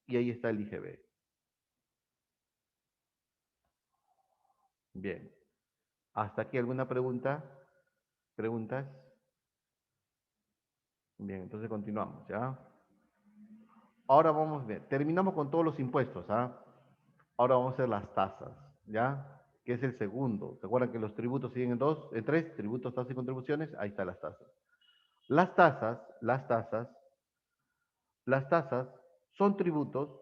y ahí está el IGB. Bien, ¿hasta aquí alguna pregunta? ¿Preguntas? Bien, entonces continuamos, ¿ya? Ahora vamos a ver, terminamos con todos los impuestos, ¿ah? Ahora vamos a hacer las tasas, ¿ya? Que es el segundo. ¿Se acuerdan que los tributos siguen en dos, en tres? Tributos, tasas y contribuciones. Ahí están las tasas. Las tasas son tributos,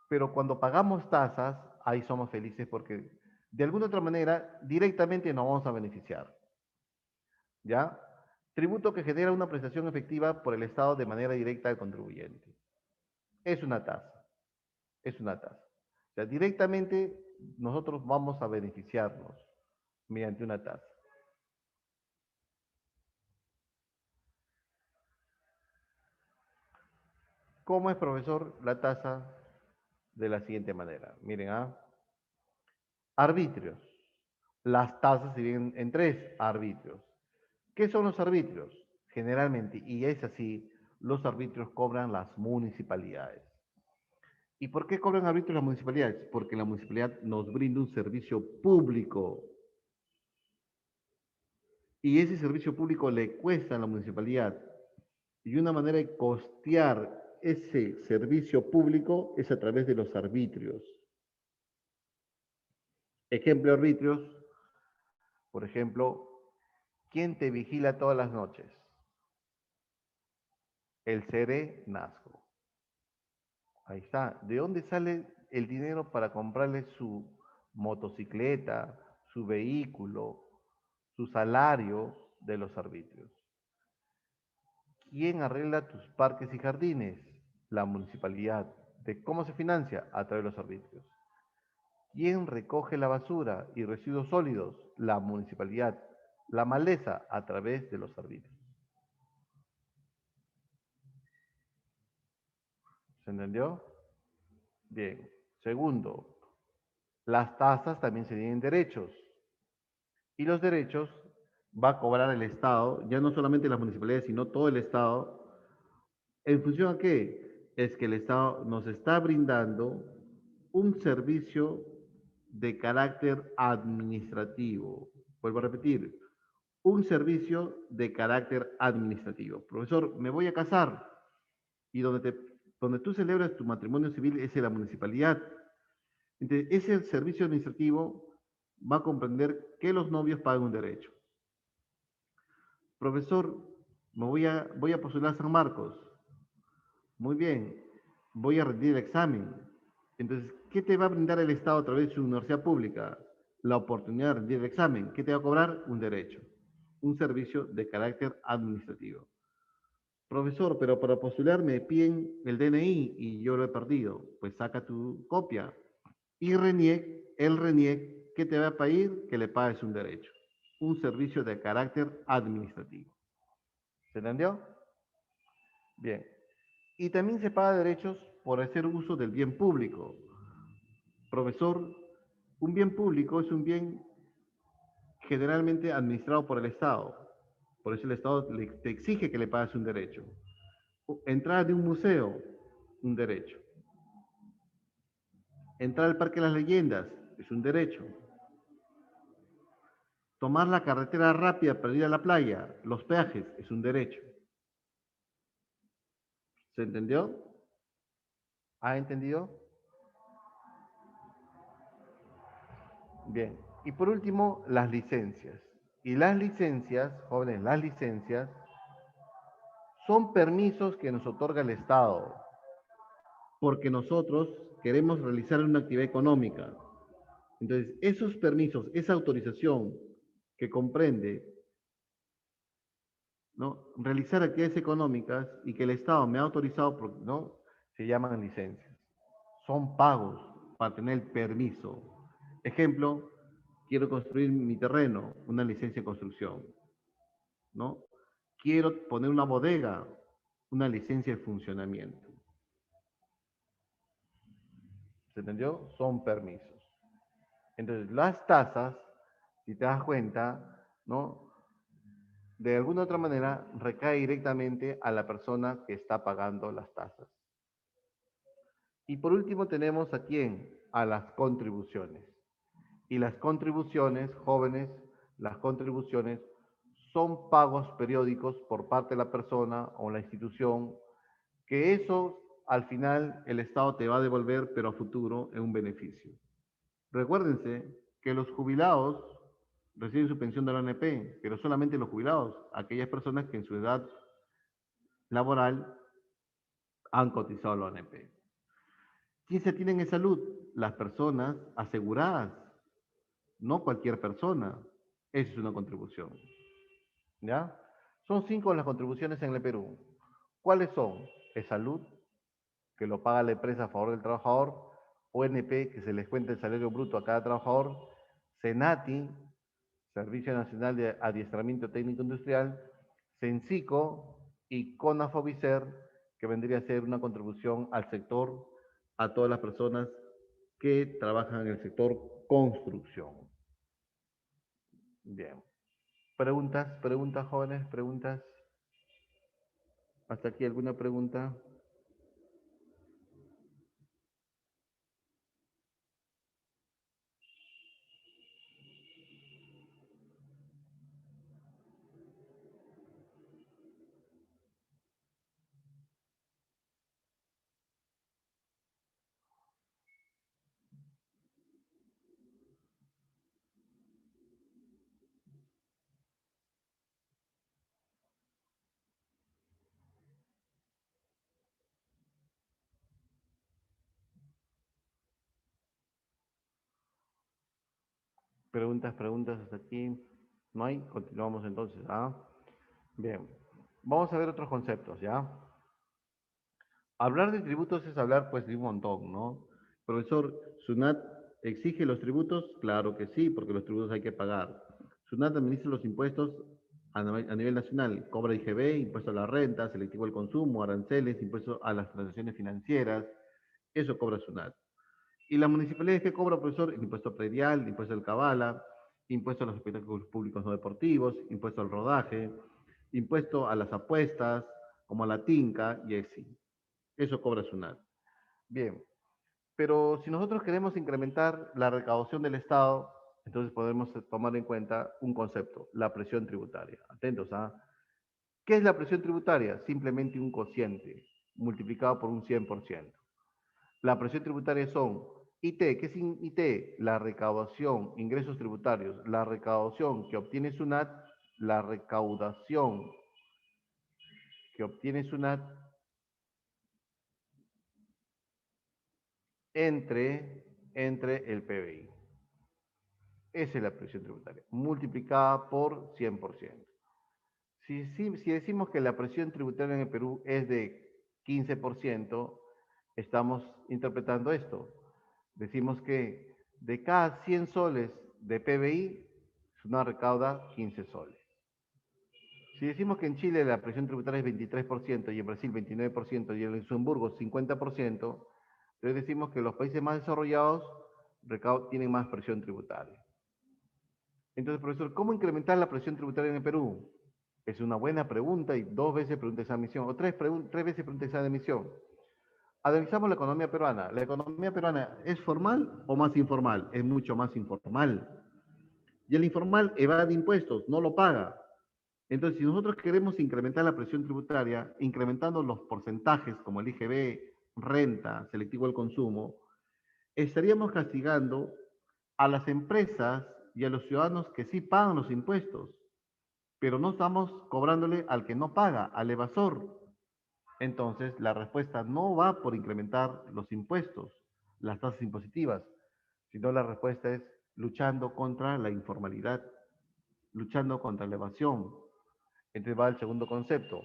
pero cuando pagamos tasas, ahí somos felices porque de alguna otra manera directamente nos vamos a beneficiar, ¿ya? Tributo que genera una prestación efectiva por el Estado de manera directa al contribuyente. Es una tasa, es una tasa. O sea, directamente nosotros vamos a beneficiarnos mediante una tasa. ¿Cómo es, profesor, la tasa? De la siguiente manera. Miren, arbitrios. Las tasas se dividen en tres arbitrios. ¿Qué son los arbitrios? Generalmente, y es así, los arbitrios cobran las municipalidades. ¿Y por qué cobran arbitrios las municipalidades? Porque la municipalidad nos brinda un servicio público y ese servicio público le cuesta a la municipalidad. Y una manera de costear ese servicio público es a través de los arbitrios. Ejemplo de arbitrios, por ejemplo, ¿quién te vigila todas las noches? El Serenazgo. Ahí está. ¿De dónde sale el dinero para comprarle su motocicleta, su vehículo, su salario de los arbitrios? ¿Quién arregla tus parques y jardines? La municipalidad. ¿De cómo se financia? A través de los arbitrios. ¿Quién recoge la basura y residuos sólidos? La municipalidad. La maleza a través de los arbitrios. ¿Se entendió? Bien. Segundo, las tasas también se dividen en derechos. Y los derechos va a cobrar el Estado, ya no solamente las municipalidades, sino todo el Estado. ¿En función a qué? Es que el Estado nos está brindando un servicio de carácter administrativo. Vuelvo a repetir, un servicio de carácter administrativo. Profesor, me voy a casar y donde tú celebras tu matrimonio civil es en la municipalidad. Entonces, ese servicio administrativo va a comprender que los novios pagan un derecho. Profesor, voy a postular a San Marcos. Muy bien, voy a rendir el examen. Entonces, ¿qué te va a brindar el Estado a través de su universidad pública? La oportunidad de rendir el examen. ¿Qué te va a cobrar? Un derecho, un servicio de carácter administrativo. Profesor, pero para postular me piden el DNI y yo lo he perdido. Pues saca tu copia. Y el RENIEC, ¿qué te va a pedir? Que le pagues un derecho, un servicio de carácter administrativo. ¿Se entendió? Bien. Y también se paga derechos por hacer uso del bien público. Profesor, un bien público es un bien generalmente administrado por el Estado. Por eso el Estado te exige que le pagues un derecho. Entrada de un museo, un derecho. Entrar al Parque de las Leyendas es un derecho. Tomar la carretera rápida para ir a la playa, los peajes, es un derecho. ¿Se entendió? ¿Ha entendido? Bien. Y por último, las licencias. Y las licencias, jóvenes, las licencias son permisos que nos otorga el Estado porque nosotros queremos realizar una actividad económica. Entonces, esos permisos, esa autorización que comprende, ¿no?, realizar actividades económicas y que el Estado me ha autorizado, ¿no?, se llaman licencias. Son pagos para tener el permiso. Ejemplo, quiero construir mi terreno, una licencia de construcción, ¿no? Quiero poner una bodega, una licencia de funcionamiento. ¿Se entendió? Son permisos. Entonces, las tasas si te das cuenta, ¿no? De alguna otra manera recae directamente a la persona que está pagando las tasas. Y por último tenemos a quién, a las contribuciones. Y las contribuciones, jóvenes, las contribuciones son pagos periódicos por parte de la persona o la institución, que eso al final el Estado te va a devolver, pero a futuro en un beneficio. Recuérdense que los jubilados reciben su pensión de la ONP, pero solamente los jubilados, aquellas personas que en su edad laboral han cotizado a la ONP. ¿Quién se tienen en salud? Las personas aseguradas, no cualquier persona. Esa es una contribución. ¿Ya? Son 5 las contribuciones en el Perú. ¿Cuáles son? Es salud, que lo paga la empresa a favor del trabajador, ONP, que se les cuenta el salario bruto a cada trabajador, SENATI, Servicio Nacional de Adiestramiento Técnico Industrial, CENSICO y CONAFOBICER, que vendría a ser una contribución al sector, a todas las personas que trabajan en el sector construcción. Bien. ¿Preguntas? ¿Preguntas, jóvenes? ¿Preguntas? ¿Hasta aquí alguna pregunta? Preguntas, preguntas hasta aquí. ¿No hay? Continuamos entonces. ¿Ah? Bien. Vamos a ver otros conceptos, ¿ya? Hablar de tributos es hablar pues de un montón, ¿no? Profesor, ¿SUNAT exige los tributos? Claro que sí, porque los tributos hay que pagar. SUNAT administra los impuestos a nivel nacional, cobra IGB, impuesto a la renta, selectivo al consumo, aranceles, impuesto a las transacciones financieras, eso cobra SUNAT. ¿Y la municipalidad qué cobra, profesor? El impuesto predial, el impuesto al cabala, impuesto a los espectáculos públicos no deportivos, impuesto al rodaje, impuesto a las apuestas, como a la tinca y así. Eso cobra SUNAT. Bien, pero si nosotros queremos incrementar la recaudación del Estado, entonces podemos tomar en cuenta un concepto, la presión tributaria. Atentos, ¿ah? ¿Qué es la presión tributaria? Simplemente un cociente multiplicado por un 100%. La presión tributaria son IT. ¿Qué es IT? La recaudación, ingresos tributarios, la recaudación que obtiene SUNAT, la recaudación que obtiene SUNAT entre el PBI. Esa es la presión tributaria, multiplicada por 100%. Si decimos que la presión tributaria en el Perú es de 15%, estamos interpretando esto. Decimos que de cada 100 soles de PBI, SUNAT recauda 15 soles. Si decimos que en Chile la presión tributaria es 23% y en Brasil 29% y en Luxemburgo 50%, entonces decimos que los países más desarrollados tienen más presión tributaria. Entonces, profesor, ¿cómo incrementar la presión tributaria en el Perú? Es una buena pregunta y 2 veces pregunta esa emisión, o 3 veces pregunta esa emisión. Analizamos la economía peruana. ¿La economía peruana es formal o más informal? Es mucho más informal. Y el informal evade impuestos, no lo paga. Entonces, si nosotros queremos incrementar la presión tributaria, incrementando los porcentajes como el IGB, renta, selectivo al consumo, estaríamos castigando a las empresas y a los ciudadanos que sí pagan los impuestos, pero no estamos cobrándole al que no paga, al evasor. Entonces, la respuesta no va por incrementar los impuestos, las tasas impositivas, sino la respuesta es luchando contra la informalidad, luchando contra la evasión. Entonces va el segundo concepto.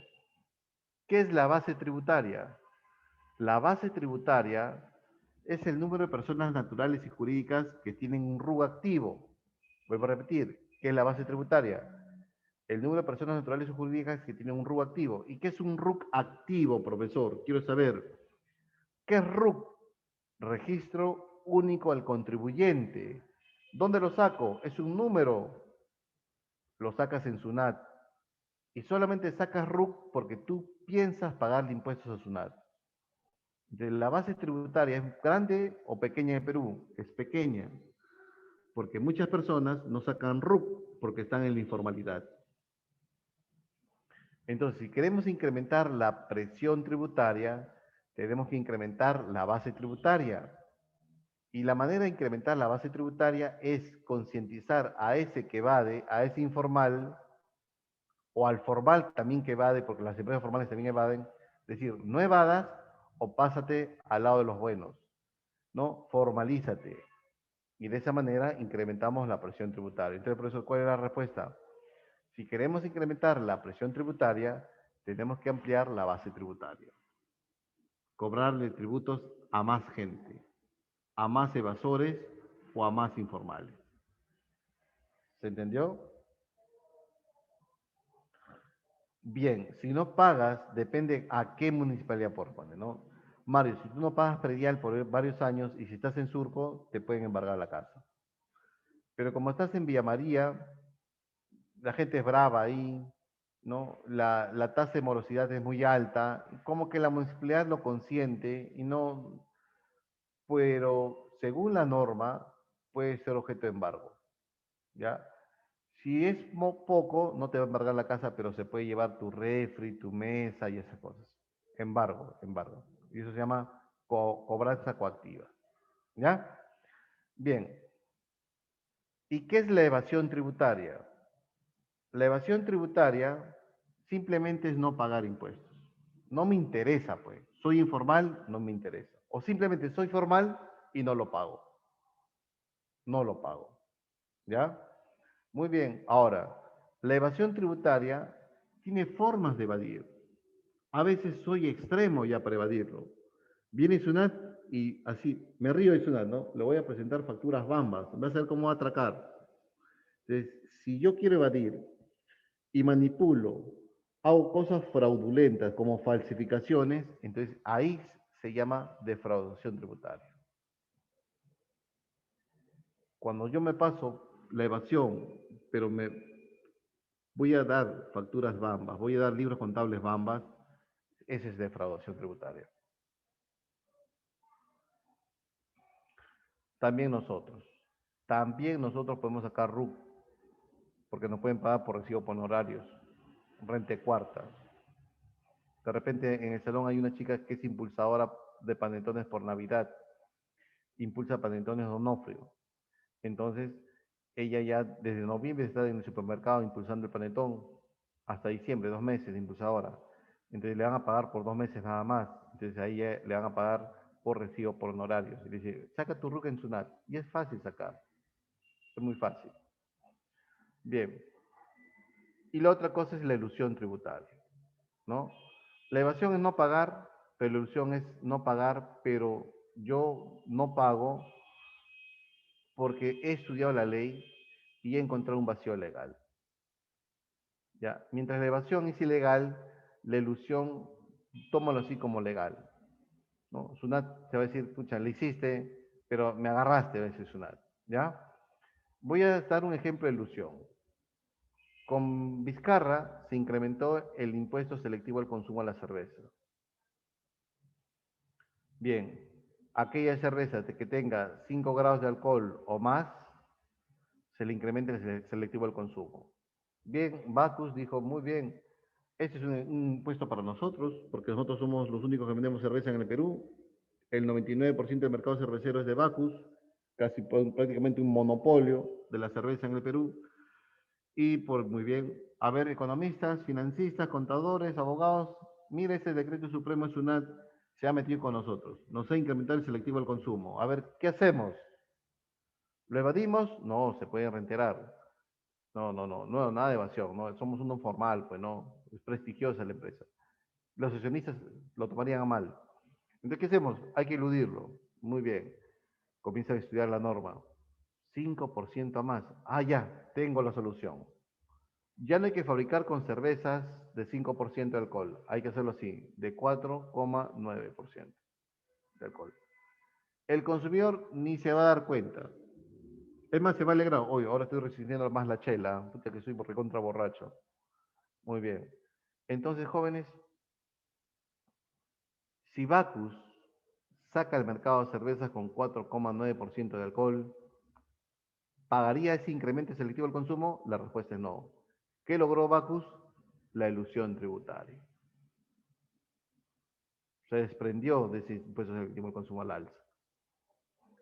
¿Qué es la base tributaria? La base tributaria es el número de personas naturales y jurídicas que tienen un RUC activo. Vuelvo a repetir, ¿qué es la base tributaria? El número de personas naturales o jurídicas que tienen un RUC activo. ¿Y qué es un RUC activo, profesor? Quiero saber, ¿qué es RUC? Registro único al contribuyente. ¿Dónde lo saco? Es un número, lo sacas en SUNAT. Y solamente sacas RUC porque tú piensas pagarle impuestos a SUNAT. La base tributaria es grande o pequeña en Perú, es pequeña, porque muchas personas no sacan RUC porque están en la informalidad. Entonces, si queremos incrementar la presión tributaria, tenemos que incrementar la base tributaria. Y la manera de incrementar la base tributaria es concientizar a ese que evade, a ese informal, o al formal también que evade, porque las empresas formales también evaden, es decir, no evadas o pásate al lado de los buenos, ¿no? Formalízate. Y de esa manera incrementamos la presión tributaria. Entonces, por eso, ¿cuál es la respuesta? Si queremos incrementar la presión tributaria, tenemos que ampliar la base tributaria. Cobrarle tributos a más gente, a más evasores o a más informales. ¿Se entendió? Bien, si no pagas, depende a qué municipalidad corresponde, ¿no? Mario, si tú no pagas predial por varios años y si estás en Surco, te pueden embargar la casa. Pero como estás en Villa María, la gente es brava ahí, ¿no? La tasa de morosidad es muy alta, como que la municipalidad lo consiente y no, pero según la norma puede ser objeto de embargo, ¿ya? Si es poco, no te va a embargar la casa, pero se puede llevar tu refri, tu mesa y esas cosas. Embargo, embargo. Y eso se llama cobranza coactiva. ¿Ya? Bien. ¿Y qué es la evasión tributaria? La evasión tributaria simplemente es no pagar impuestos. No me interesa, pues. Soy informal, no me interesa. O simplemente soy formal y no lo pago. No lo pago. ¿Ya? Muy bien. Ahora, la evasión tributaria tiene formas de evadir. A veces soy extremo ya para evadirlo. Viene Sunat y así, me río de Sunat, ¿no? Le voy a presentar facturas bambas. Va a ser como atracar. Entonces, si yo quiero evadir y manipulo, hago cosas fraudulentas como falsificaciones, entonces ahí se llama defraudación tributaria. Cuando yo me paso la evasión, pero me voy a dar facturas bambas, voy a dar libros contables bambas, esa es defraudación tributaria. También nosotros podemos sacar RUC, porque nos pueden pagar por recibo por honorarios, renta cuarta. De repente en el salón hay una chica que es impulsadora de panetones por Navidad, impulsa panetones Donofrio. Entonces, ella ya desde noviembre está en el supermercado impulsando el panetón, hasta diciembre, 2 meses de impulsadora. Entonces le van a pagar por 2 meses nada más. Entonces ahí le van a pagar por recibo por honorarios. Y le dice, saca tu RUC en SUNAT. Y es fácil sacar, es muy fácil. Bien. Y la otra cosa es la ilusión tributaria, ¿no? La evasión es no pagar, pero la ilusión es no pagar, pero yo no pago porque he estudiado la ley y he encontrado un vacío legal. ¿Ya? Mientras la evasión es ilegal, la ilusión, tómalo así como legal, ¿no? Sunat te va a decir, escucha, le hiciste, pero me agarraste, va a decir Sunat, ¿ya? Voy a dar un ejemplo de ilusión. Con Vizcarra se incrementó el impuesto selectivo al consumo a la cerveza. Bien, aquella cerveza que tenga 5 grados de alcohol o más, se le incrementa el selectivo al consumo. Bien, Bacus dijo, muy bien, este es un impuesto para nosotros, porque nosotros somos los únicos que vendemos cerveza en el Perú. El 99% del mercado cervecero es de Bacus, casi prácticamente un monopolio de la cerveza en el Perú. Y por muy bien, a ver, economistas, financistas, contadores, abogados, mire, este decreto supremo de SUNAT se ha metido con nosotros, nos ha incrementado el selectivo al consumo. A ver, ¿qué hacemos? ¿Lo evadimos? No, se puede reiterar. No, nada de evasión, no, somos uno formal, pues no, es prestigiosa la empresa. Los accionistas lo tomarían a mal. Entonces, ¿qué hacemos? Hay que eludirlo. Muy bien. Comienza a estudiar la norma. 5% a más. Ah, ya, tengo la solución. Ya no hay que fabricar con cervezas de 5% de alcohol. Hay que hacerlo así, de 4,9% de alcohol. El consumidor ni se va a dar cuenta. Es más, se va a alegrar. Hoy, ahora estoy resistiendo más la chela. Puta que soy recontra borracho. Muy bien. Entonces, jóvenes, si Bacus saca al mercado cervezas con 4,9% de alcohol, ¿pagaría ese incremento selectivo al consumo? La respuesta es no. ¿Qué logró Bacus? La ilusión tributaria. Se desprendió de ese impuesto selectivo al consumo al alza.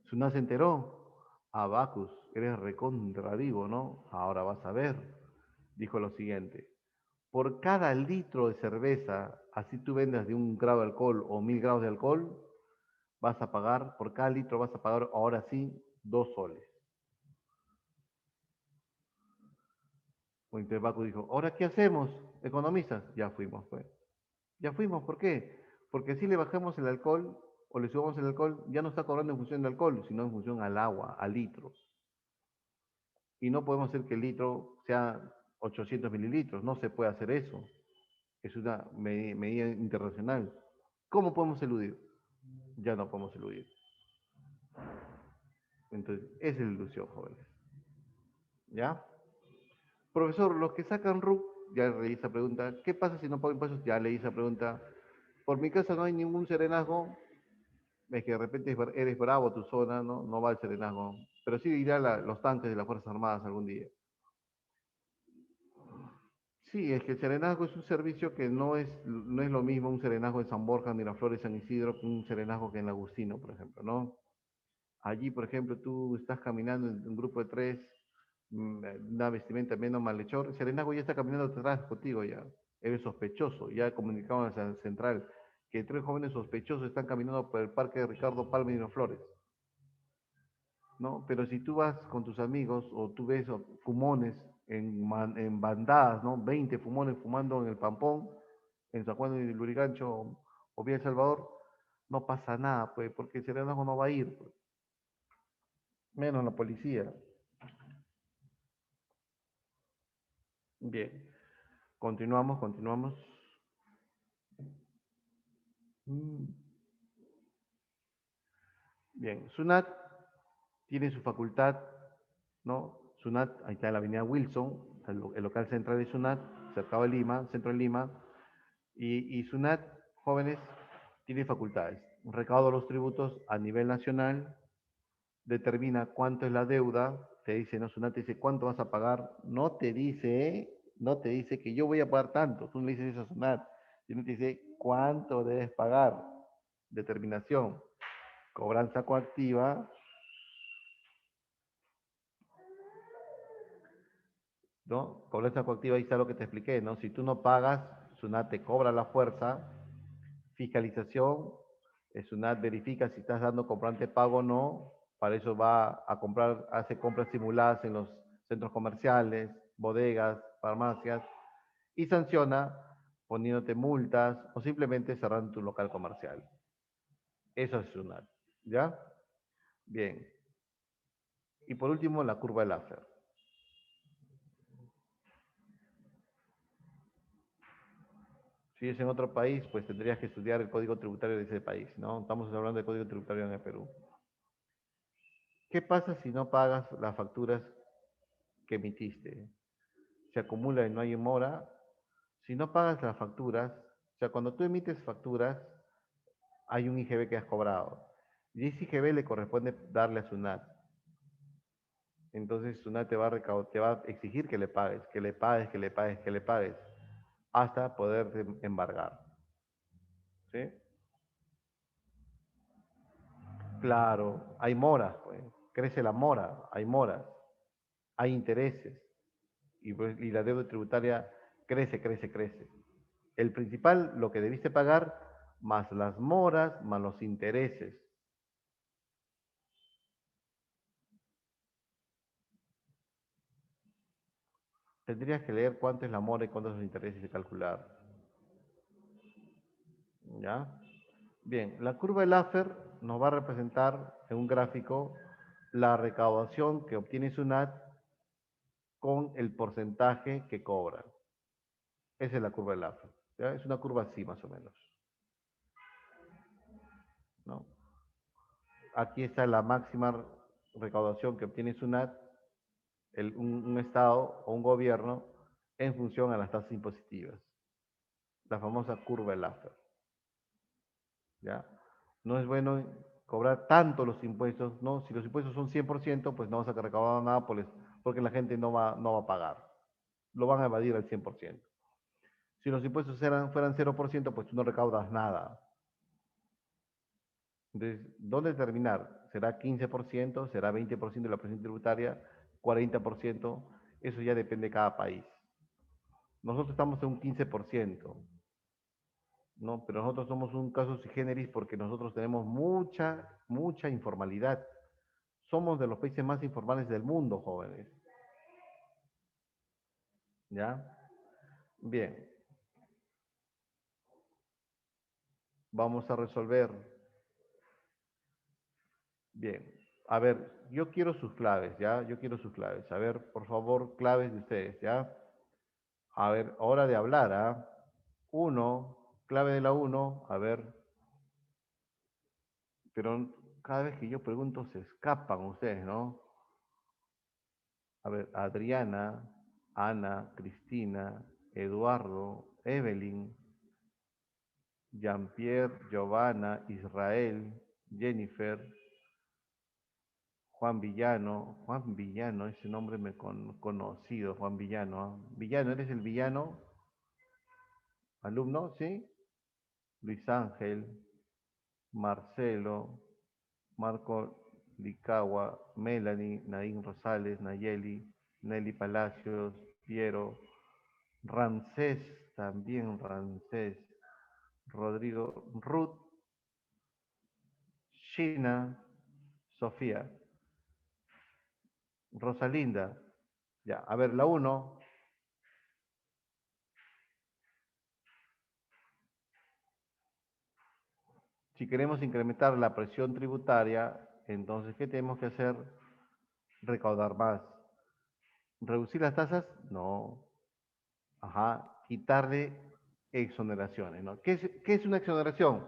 Sunat se enteró. A Bacus, eres recontra vivo, ¿no? Ahora vas a ver. Dijo lo siguiente. Por cada litro de cerveza, así tú vendas de 1 grado de alcohol o 1000 grados de alcohol, vas a pagar, por cada litro vas a pagar ahora sí 2 soles. Entonces Baco dijo, ¿ahora qué hacemos, economistas? Ya fuimos, pues. Ya fuimos, ¿por qué? Porque si le bajamos el alcohol o le subamos el alcohol, ya no está cobrando en función del alcohol, sino en función al agua, a litros. Y no podemos hacer que el litro sea 800 mililitros, no se puede hacer eso. Es una medida internacional. ¿Cómo podemos eludir? Ya no podemos eludir. Entonces, esa es la ilusión, jóvenes. ¿Ya? Profesor, los que sacan RUC, ya leí esa pregunta. ¿Qué pasa si no pago impuestos? Ya leí esa pregunta. Por mi casa no hay ningún serenazgo. Es que de repente eres bravo tu zona, ¿no? No va el serenazgo. Pero sí irá los tanques de las Fuerzas Armadas algún día. Sí, es que el serenazgo es un servicio que no es lo mismo un serenazgo en San Borja, Miraflores, San Isidro, que un serenazgo que en Agustino, por ejemplo, ¿no? Allí, por ejemplo, tú estás caminando en un grupo de tres, una vestimenta menos malhechor, el serenazgo ya está caminando detrás contigo ya. Eres sospechoso, ya comunicamos a la central que 3 jóvenes sospechosos están caminando por el parque de Ricardo Palma y Miraflores, ¿no? Pero si tú vas con tus amigos o tú ves fumones en bandadas, ¿no? 20 fumones fumando en el Pampón, en San Juan de Lurigancho o Villa El Salvador, no pasa nada, pues, porque el serenazgo no va a ir, pues, menos la policía. Bien, continuamos. Mm, Bien, SUNAT tiene su facultad, ¿no? SUNAT, ahí está en la avenida Wilson, el local central de SUNAT, cercado de Lima, centro de Lima, y SUNAT, jóvenes, tiene facultades. Recauda los tributos a nivel nacional, determina cuánto es la deuda, te dice, no, SUNAT te dice cuánto vas a pagar, no te dice que yo voy a pagar tanto, tú no le dices eso a SUNAT, sino te dice cuánto debes pagar, determinación, cobranza coactiva, ¿no? Cobranza coactiva, ahí está lo que te expliqué, ¿no? Si tú no pagas, SUNAT te cobra la fuerza, fiscalización, SUNAT verifica si estás dando comprante pago o no, para eso va a comprar, hace compras simuladas en los centros comerciales, bodegas, farmacias, y sanciona poniéndote multas o simplemente cerrando tu local comercial. Eso es SUNAT, ¿ya? Bien. Y por último, la curva de Laffer. Si es en otro país, pues tendrías que estudiar el código tributario de ese país, ¿no? Estamos hablando del código tributario en el Perú. ¿Qué pasa si no pagas las facturas que emitiste? Se acumula y no hay mora. Si no pagas las facturas, o sea, cuando tú emites facturas, hay un IGB que has cobrado. Y ese IGB le corresponde darle a SUNAT. Entonces SUNAT te va a exigir que le pagues, hasta poder embargar. ¿Sí? Claro, hay moras, pues. Crece la mora, hay moras, hay intereses. Y la deuda tributaria crece. El principal, lo que debiste pagar, más las moras, más los intereses. Tendrías que leer cuánto es la mora y cuántos son los intereses y calcular. ¿Ya? Bien, la curva de Laffer nos va a representar en un gráfico la recaudación que obtiene SUNAT con el porcentaje que cobra. Esa es la curva de Laffer. ¿Ya? Es una curva así más o menos, ¿no? Aquí está la máxima, recaudación que obtiene SUNAT, un Estado o un gobierno, en función a las tasas impositivas. La famosa curva de Laffer. ¿Ya? No es bueno cobrar tanto los impuestos, ¿no? Si los impuestos son 100%, pues no vas a recaudar nada porque la gente no va a pagar. Lo van a evadir al 100%. Si los impuestos fueran 0%, pues tú no recaudas nada. Entonces, ¿dónde terminar? ¿Será 15%? ¿Será 20% de la presión tributaria? ¿40%? Eso ya depende de cada país. Nosotros estamos en un 15%, ¿no? Pero nosotros somos un caso sui generis porque nosotros tenemos mucha informalidad. Somos de los países más informales del mundo, jóvenes. ¿Ya? Bien. Vamos a resolver. Bien. A ver, yo quiero sus claves, ¿ya? Yo quiero sus claves. A ver, por favor, claves de ustedes, ¿ya? A ver, hora de hablar, ¿ah? Uno, clave de la uno, a ver. Pero cada vez que yo pregunto se escapan ustedes, ¿no? A ver, Adriana, Ana, Cristina, Eduardo, Evelyn, Jean-Pierre, Giovanna, Israel, Jennifer, Juan Villano, ese nombre me conocido, Juan Villano. ¿Ah? Villano, ¿eres el villano? ¿Alumno? ¿Sí? Luis Ángel, Marcelo, Marco Licagua, Melanie, Nadine Rosales, Nayeli, Nelly Palacios, Piero, Ramsés, también Ramsés, Rodrigo, Ruth, Shina, Sofía, Rosalinda. Ya, a ver, la uno. Si queremos incrementar la presión tributaria, entonces, ¿qué tenemos que hacer? Recaudar más. ¿Reducir las tasas? No. Ajá. Quitarle exoneraciones, ¿no? ¿Qué es una exoneración?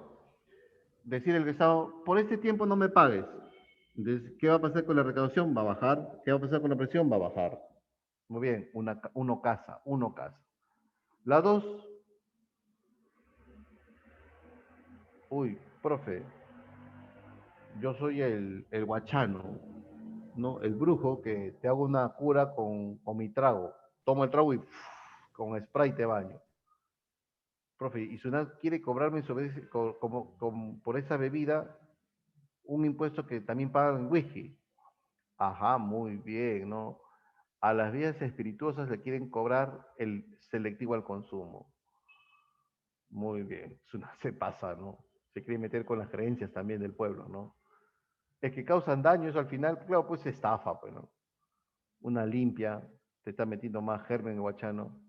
Decir el Estado, por este tiempo no me pagues. Entonces, ¿qué va a pasar con la recaudación? Va a bajar. ¿Qué va a pasar con la presión? Va a bajar. Muy bien, uno casa. La dos, uy, profe, yo soy el guachano, ¿no? El brujo que te hago una cura con mi trago. Tomo el trago y con spray te baño. Profe, y Sunat quiere cobrarme por esa bebida un impuesto que también pagan en whisky. Ajá, muy bien, ¿no? A las bebidas espirituosas le quieren cobrar el selectivo al consumo. Muy bien, Sunat se pasa, ¿no? Se quiere meter con las creencias también del pueblo, ¿no? Es que causan daño, eso al final, claro, pues estafa, pues, ¿no? Una limpia, te está metiendo más germen guachano.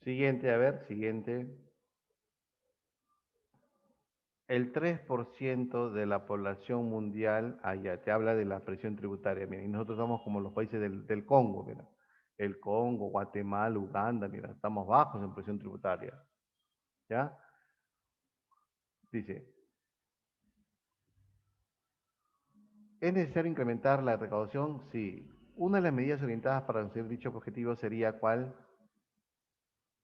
Siguiente, a ver, siguiente. El 3% de la población mundial, allá te habla de la presión tributaria, mira, y nosotros somos como los países del Congo, mira. El Congo, Guatemala, Uganda, mira, estamos bajos en presión tributaria. ¿Ya? Dice, ¿es necesario incrementar la recaudación? Sí. Una de las medidas orientadas para conseguir dicho objetivo sería ¿cuál?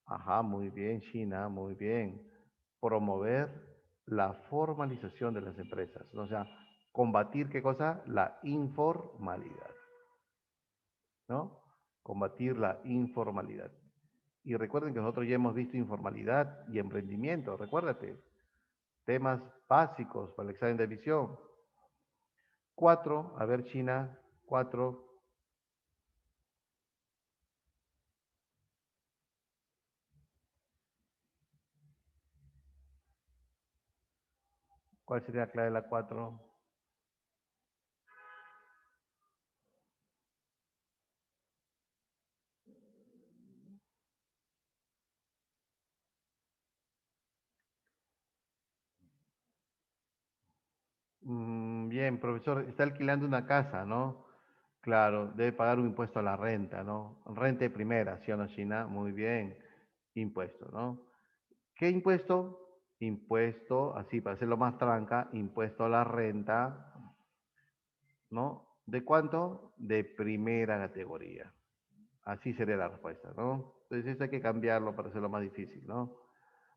Ajá, muy bien, China, muy bien. Promover la formalización de las empresas. O sea, combatir qué cosa? La informalidad, ¿no? Combatir la informalidad. Y recuerden que nosotros ya hemos visto informalidad y emprendimiento, recuérdate, temas básicos para el examen de admisión. Cuatro, a ver China, cuatro, ¿Cuál sería la clave de la 4? Bien, profesor, está alquilando una casa, ¿no? Claro, debe pagar un impuesto a la renta, ¿no? Renta de primera, ¿sí o no, China? Muy bien, impuesto, ¿no? ¿Qué impuesto? Impuesto, así para hacerlo más tranca, impuesto a la renta, ¿no? ¿De cuánto? De primera categoría. Así sería la respuesta, ¿no? Entonces eso hay que cambiarlo para hacerlo más difícil, ¿no?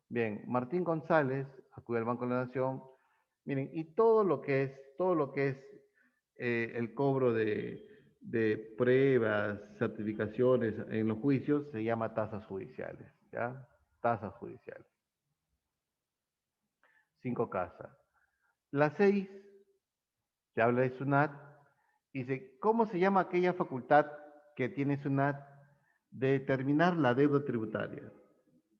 Bien, Martín González acude al Banco de la Nación. Miren, y todo lo que es el cobro de pruebas, certificaciones en los juicios se llama tasas judiciales, ¿ya? Tasas judiciales. 5 casas. La 6 se habla de SUNAT. Dice, ¿cómo se llama aquella facultad que tiene SUNAT de determinar la deuda tributaria?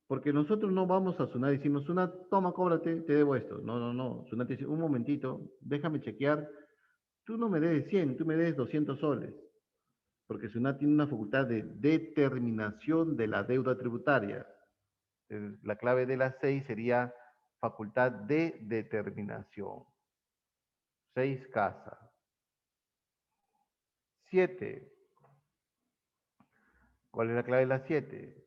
Porque nosotros no vamos a SUNAT y decimos, SUNAT, toma, cóbrate, te debo esto. No, no, no. SUNAT dice, un momentito, déjame chequear. Tú no me debes 100, tú me debes 200 soles. Porque SUNAT tiene una facultad de determinación de la deuda tributaria. La clave de las 6 sería facultad de determinación. 6 casas. 7. ¿Cuál es la clave de las 7?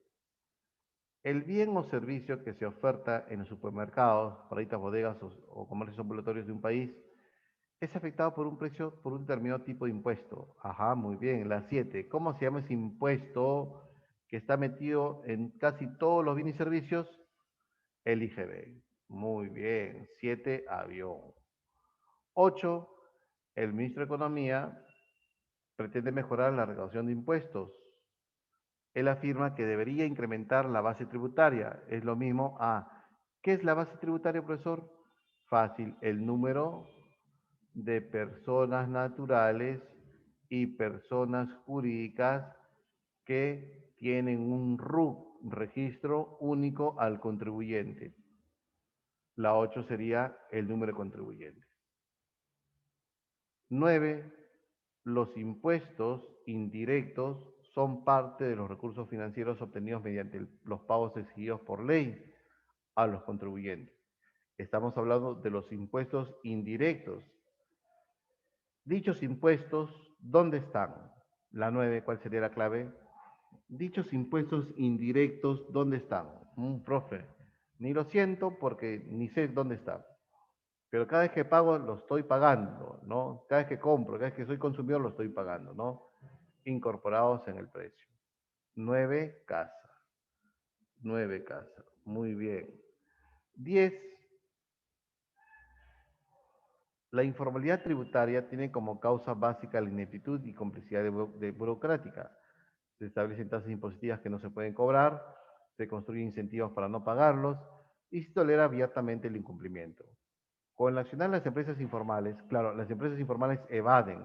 El bien o servicio que se oferta en los supermercados, paraditas, bodegas o comercios ambulatorios de un país es afectado por un precio, por un determinado tipo de impuesto. Ajá, muy bien. La 7. ¿Cómo se llama ese impuesto que está metido en casi todos los bienes y servicios? El IGB. Muy bien. 7, avión. 8. El ministro de Economía pretende mejorar la recaudación de impuestos. Él afirma que debería incrementar la base tributaria. Es lo mismo a, ¿qué es la base tributaria, profesor? Fácil, el número de personas naturales y personas jurídicas que tienen un RUC, registro único al contribuyente. La 8 sería el número de contribuyentes. 9. Los impuestos indirectos son parte de los recursos financieros obtenidos mediante los pagos exigidos por ley a los contribuyentes. Estamos hablando de los impuestos indirectos. Dichos impuestos, ¿dónde están? La 9, ¿cuál sería la clave? Dichos impuestos indirectos, ¿dónde están? Profe, ni lo siento porque ni sé dónde están. Pero cada vez que pago, lo estoy pagando, ¿no? Cada vez que compro, cada vez que soy consumidor, lo estoy pagando, ¿no? Incorporados en el precio. 9 casas. 9 casas. Muy bien. 10. La informalidad tributaria tiene como causa básica la ineptitud y complicidad burocrática. Se establecen tasas impositivas que no se pueden cobrar, se construyen incentivos para no pagarlos y se tolera abiertamente el incumplimiento. Con el accionar las empresas informales, claro, las empresas informales evaden.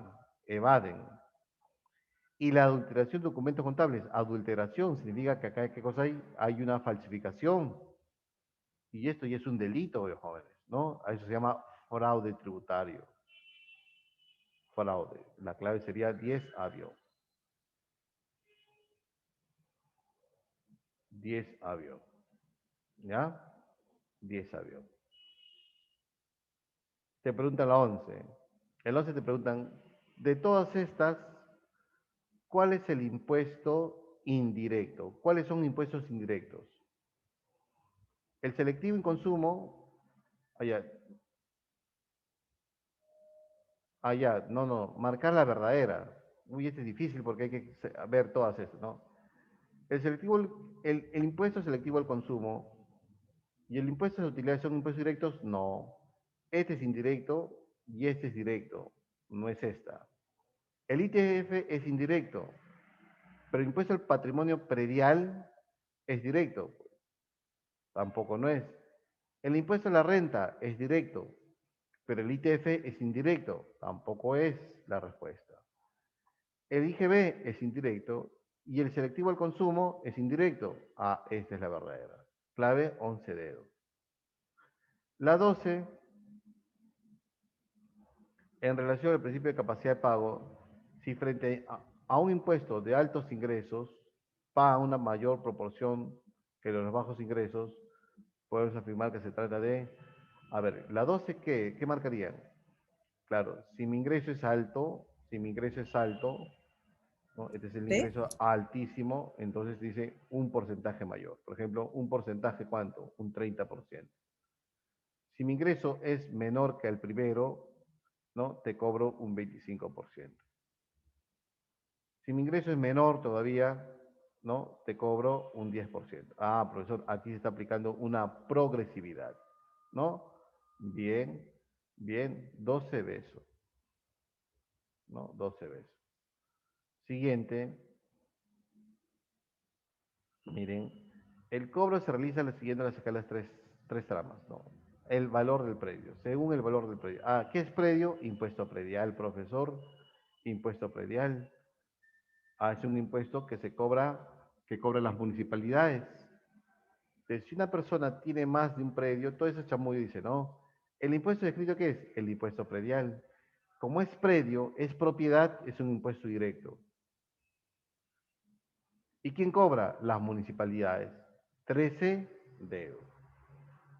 Y la adulteración de documentos contables, adulteración significa que acá, ¿qué cosa hay? Hay una falsificación. Y esto ya es un delito, jóvenes, ¿no? A eso se llama fraude tributario. Fraude. La clave sería 10 avión. 10 avión. ¿Ya? 10 avión. Te preguntan la 11. El 11 te preguntan, de todas estas, ¿cuál es el impuesto indirecto? ¿Cuáles son impuestos indirectos? El selectivo en consumo, allá, no, marcar la verdadera. Uy, este es difícil porque hay que ver todas estas, ¿no? El selectivo, el impuesto selectivo al consumo y el impuesto de utilidades son impuestos directos, no. Este es indirecto y este es directo, no es esta. El ITF es indirecto, pero el impuesto al patrimonio predial es directo, tampoco no es. El impuesto a la renta es directo, pero el ITF es indirecto, tampoco es la respuesta. El IGB es indirecto y el selectivo al consumo es indirecto. Ah, esta es la verdadera. Clave 11 dedos. La 12 en relación al principio de capacidad de pago, si frente a un impuesto de altos ingresos paga una mayor proporción que los bajos ingresos, podemos afirmar que se trata de, a ver, la 12, ¿qué marcarían? Claro, si mi ingreso es alto, si mi ingreso es alto, ¿no? Este es el ¿Sí? ingreso altísimo, entonces dice un porcentaje mayor. Por ejemplo, un porcentaje, ¿cuánto? Un 30%. Si mi ingreso es menor que el primero, ¿no? Te cobro un 25%. Si mi ingreso es menor todavía, ¿no? Te cobro un 10%. Ah, profesor, aquí se está aplicando una progresividad, ¿no? Bien, bien, 12 besos, ¿no? 12 besos. Siguiente, miren, el cobro se realiza siguiendo las escalas tres tramas, ¿no? El valor del predio, según el valor del predio. Ah, ¿qué es predio? Impuesto predial, profesor. Impuesto predial. Ah, es un impuesto que cobran las municipalidades. Entonces, si una persona tiene más de un predio, todo ese chamuyo dice, no, el impuesto descrito, ¿qué es? El impuesto predial. Como es predio, es propiedad, es un impuesto directo. ¿Y quién cobra? Las municipalidades. 13 dedos.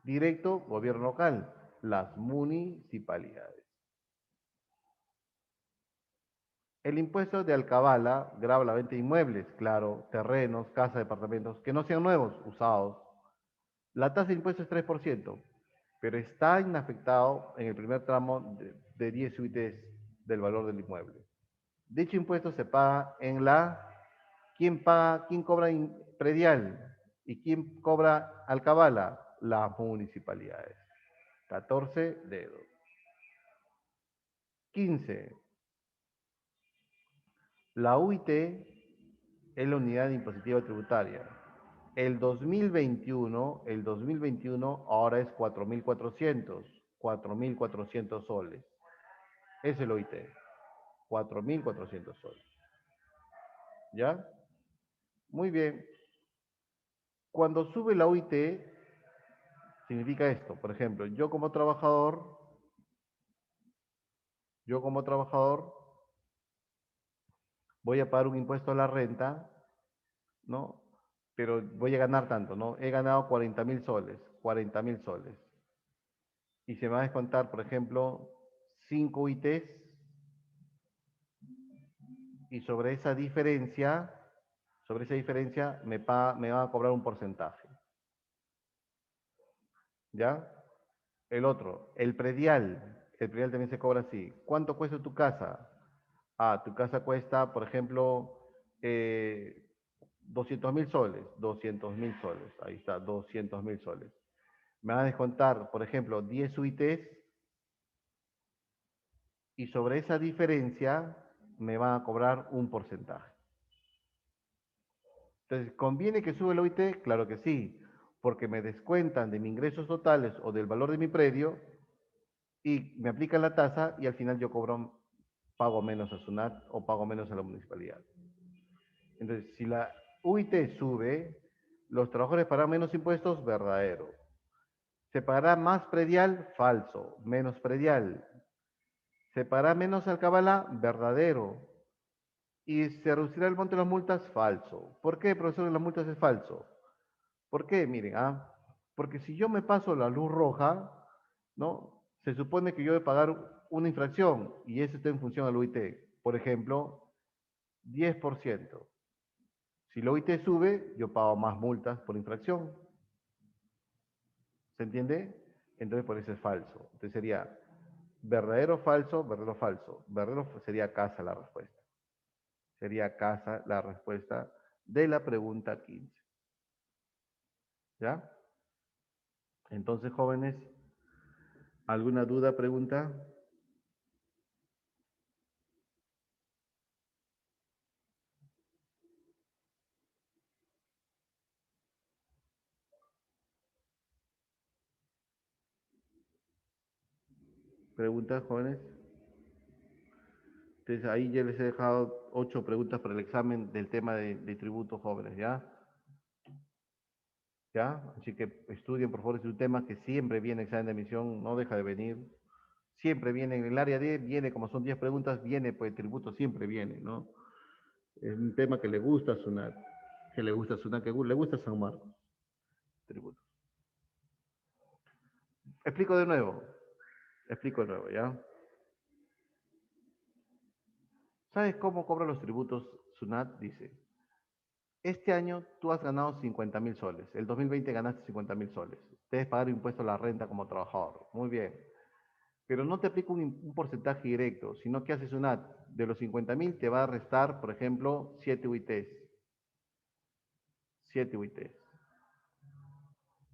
Directo, gobierno local, las municipalidades. El impuesto de alcabala grava la venta de inmuebles, claro, terrenos, casas, departamentos, que no sean nuevos, usados. La tasa de impuesto es 3%, pero está inafectado en el primer tramo de 10 UITs del valor del inmueble. Dicho impuesto se paga en la... ¿Quién paga? ¿Quién cobra predial? ¿Y quién cobra alcabala? Las municipalidades. 14 dedos. 15. La UIT es la unidad impositiva tributaria. El 2021 ahora es 4.400 soles. Es el OIT, 4.400 soles. ¿Ya? Muy bien. Cuando sube la OIT, significa esto. Por ejemplo, yo como trabajador voy a pagar un impuesto a la renta, ¿no? Pero voy a ganar tanto, ¿no? He ganado 40.000 soles, 40.000 soles. Y se me va a descontar, por ejemplo, 5 ITs, y sobre esa diferencia me va a cobrar un porcentaje. ¿Ya? El otro, el predial también se cobra así. ¿Cuánto cuesta tu casa? Ah, tu casa cuesta, por ejemplo, 200.000 soles, 200.000 soles, ahí está, 200.000 soles. Me van a descontar, por ejemplo, 10 UITs, y sobre esa diferencia me van a cobrar un porcentaje. Entonces, ¿conviene que sube el OIT? Claro que sí, porque me descuentan de mis ingresos totales o del valor de mi predio y me aplican la tasa y al final yo pago menos a SUNAT o pago menos a la municipalidad. Entonces, si la UIT sube, los trabajadores pagarán menos impuestos, verdadero. ¿Se pagará más predial? Falso. Menos predial. ¿Se pagará menos alcabala? Verdadero. ¿Y se reducirá el monto de las multas? Falso. ¿Por qué, profesor, de las multas es falso? ¿Por qué? Miren, porque si yo me paso la luz roja, ¿no? Se supone que yo debo pagar una infracción y eso está en función al UIT. Por ejemplo, 10%. Si el OIT sube, yo pago más multas por infracción. ¿Se entiende? Entonces por eso es falso. Entonces sería verdadero, falso, verdadero, falso. Verdadero sería casa la respuesta. Sería casa la respuesta de la pregunta 15. ¿Ya? Entonces, jóvenes, ¿alguna duda, pregunta? ¿Preguntas, jóvenes? Entonces ahí ya les he dejado 8 preguntas para el examen del tema de tributos, jóvenes, ¿ya? ¿Ya? Así que estudien, por favor, es un tema que siempre viene examen de admisión, no deja de venir. siempre viene en el área D, viene, como son 10 preguntas, viene, pues el tributo siempre viene, ¿no? Es un tema que le gusta a Sunat, que le gusta a Sunat, que le gusta a San Marcos, tributo. Explico de nuevo, ¿ya? ¿Sabes cómo cobran los tributos Sunat? Dice, este año tú has ganado 50.000 soles, el 2020 ganaste 50.000 soles, debes pagar impuesto a la renta como trabajador, muy bien. Pero no te aplica un porcentaje directo, sino que haces Sunat, de los 50.000 te va a restar, por ejemplo, 7 UITs. 7 UITs.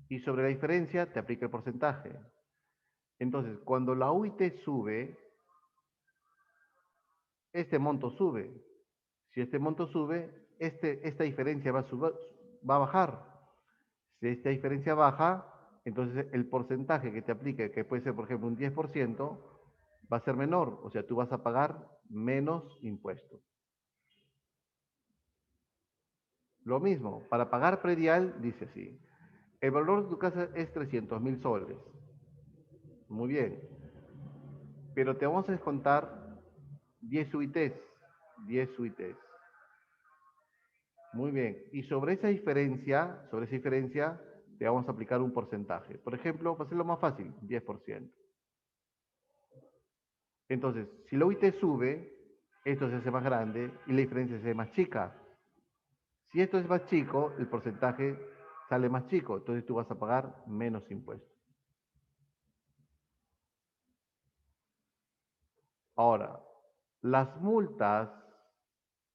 Y sobre la diferencia te aplica el porcentaje. Entonces, cuando la UIT sube, este monto sube. Si este monto sube, esta diferencia va a bajar. Si esta diferencia baja, entonces el porcentaje que te aplique, que puede ser, por ejemplo, un 10%, va a ser menor. O sea, tú vas a pagar menos impuestos. Lo mismo, para pagar predial, dice así. El valor de tu casa es 300.000 soles. Muy bien. Pero te vamos a descontar 10 UITs. 10 UITs. Muy bien. Y sobre esa diferencia, te vamos a aplicar un porcentaje. Por ejemplo, para hacerlo más fácil, 10%. Entonces, si la UIT sube, esto se hace más grande y la diferencia se hace más chica. Si esto es más chico, el porcentaje sale más chico. Entonces tú vas a pagar menos impuestos. Ahora, las multas,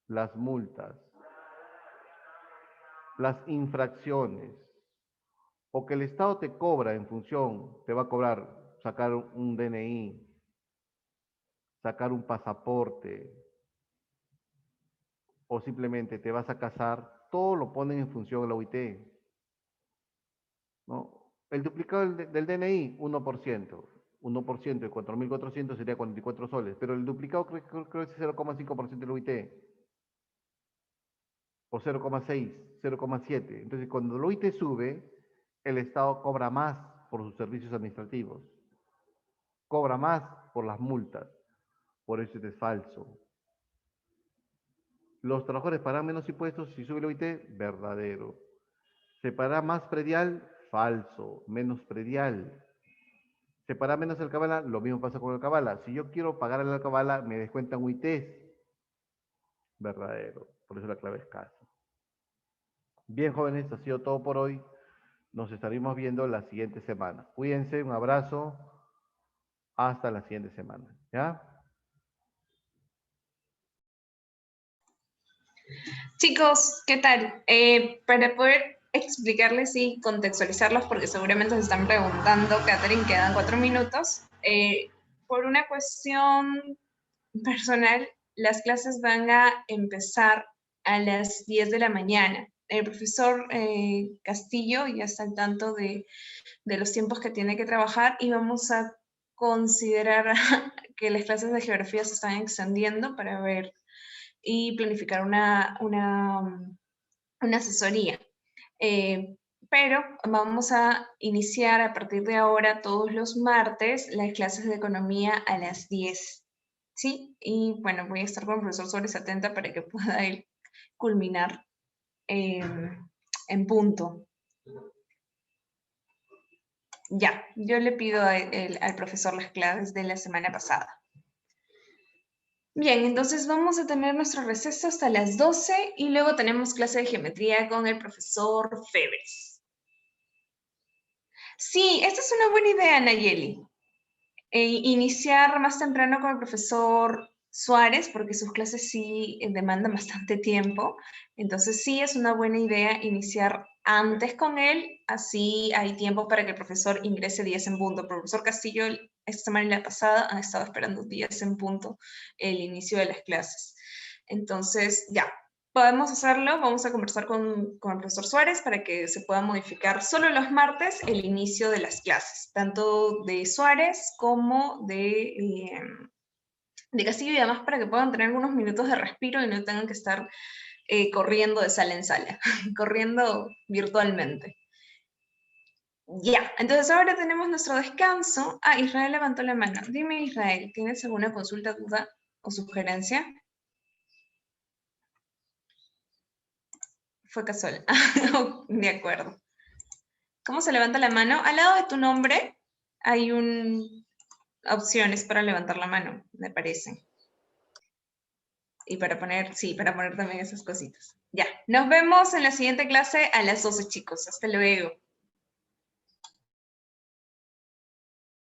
las infracciones, o que el Estado te cobra en función, te va a cobrar sacar un DNI, sacar un pasaporte, o simplemente te vas a casar, todo lo ponen en función de la UIT. ¿No? El duplicado del DNI, 1%. 1% de 4.400 sería 44 soles, pero el duplicado creo que es 0,5% de la UIT. O 0,6, 0,7. Entonces, cuando el OIT sube, el Estado cobra más por sus servicios administrativos, cobra más por las multas. Por eso es falso. Los trabajadores pagarán menos impuestos si sube el OIT, verdadero. ¿Se pagará más predial? Falso, menos predial. ¿Se pagará menos el cabala? Lo mismo pasa con el cabala. Si yo quiero pagar el cabala, me descuentan UITs. Verdadero. Por eso la clave es caso. Bien, jóvenes, ha sido todo por hoy. Nos estaremos viendo la siguiente semana. Cuídense, un abrazo. Hasta la siguiente semana. ¿Ya? Chicos, ¿qué tal? Para poder explicarles y contextualizarlos, porque seguramente se están preguntando, Catherine, quedan 4 minutos. Por una cuestión personal, las clases van a empezar a las 10 de la mañana. El profesor Castillo ya está al tanto de los tiempos que tiene que trabajar y vamos a considerar que las clases de geografía se están extendiendo para ver y planificar una asesoría. Pero vamos a iniciar a partir de ahora todos los martes las clases de economía a las 10. ¿Sí? Y bueno, voy a estar con el profesor Suárez atenta para que pueda él culminar en punto. Ya, yo le pido al profesor las clases de la semana pasada. Bien, entonces vamos a tener nuestro receso hasta las 12 y luego tenemos clase de geometría con el profesor Febres. Sí, esta es una buena idea, Nayeli. Iniciar más temprano con el profesor Suárez, porque sus clases sí demandan bastante tiempo. Entonces sí es una buena idea iniciar antes con él, así hay tiempo para que el profesor ingrese 10 en punto. El profesor Castillo esta semana y la pasada han estado esperando 10 en punto el inicio de las clases. Entonces ya, podemos hacerlo, vamos a conversar con el profesor Suárez para que se pueda modificar solo los martes el inicio de las clases, tanto de Suárez como de Castillo, y además para que puedan tener algunos minutos de respiro y no tengan que estar corriendo de sala en sala, corriendo virtualmente. Ya, entonces ahora tenemos nuestro descanso. Ah, Israel levantó la mano. Dime, Israel, ¿tienes alguna consulta, duda o sugerencia? Fue casual. De acuerdo. ¿Cómo se levanta la mano? Al lado de tu nombre hay opciones para levantar la mano, me parece. Y para poner, sí, para poner también esas cositas. Ya, nos vemos en la siguiente clase a las 12, chicos. Hasta luego.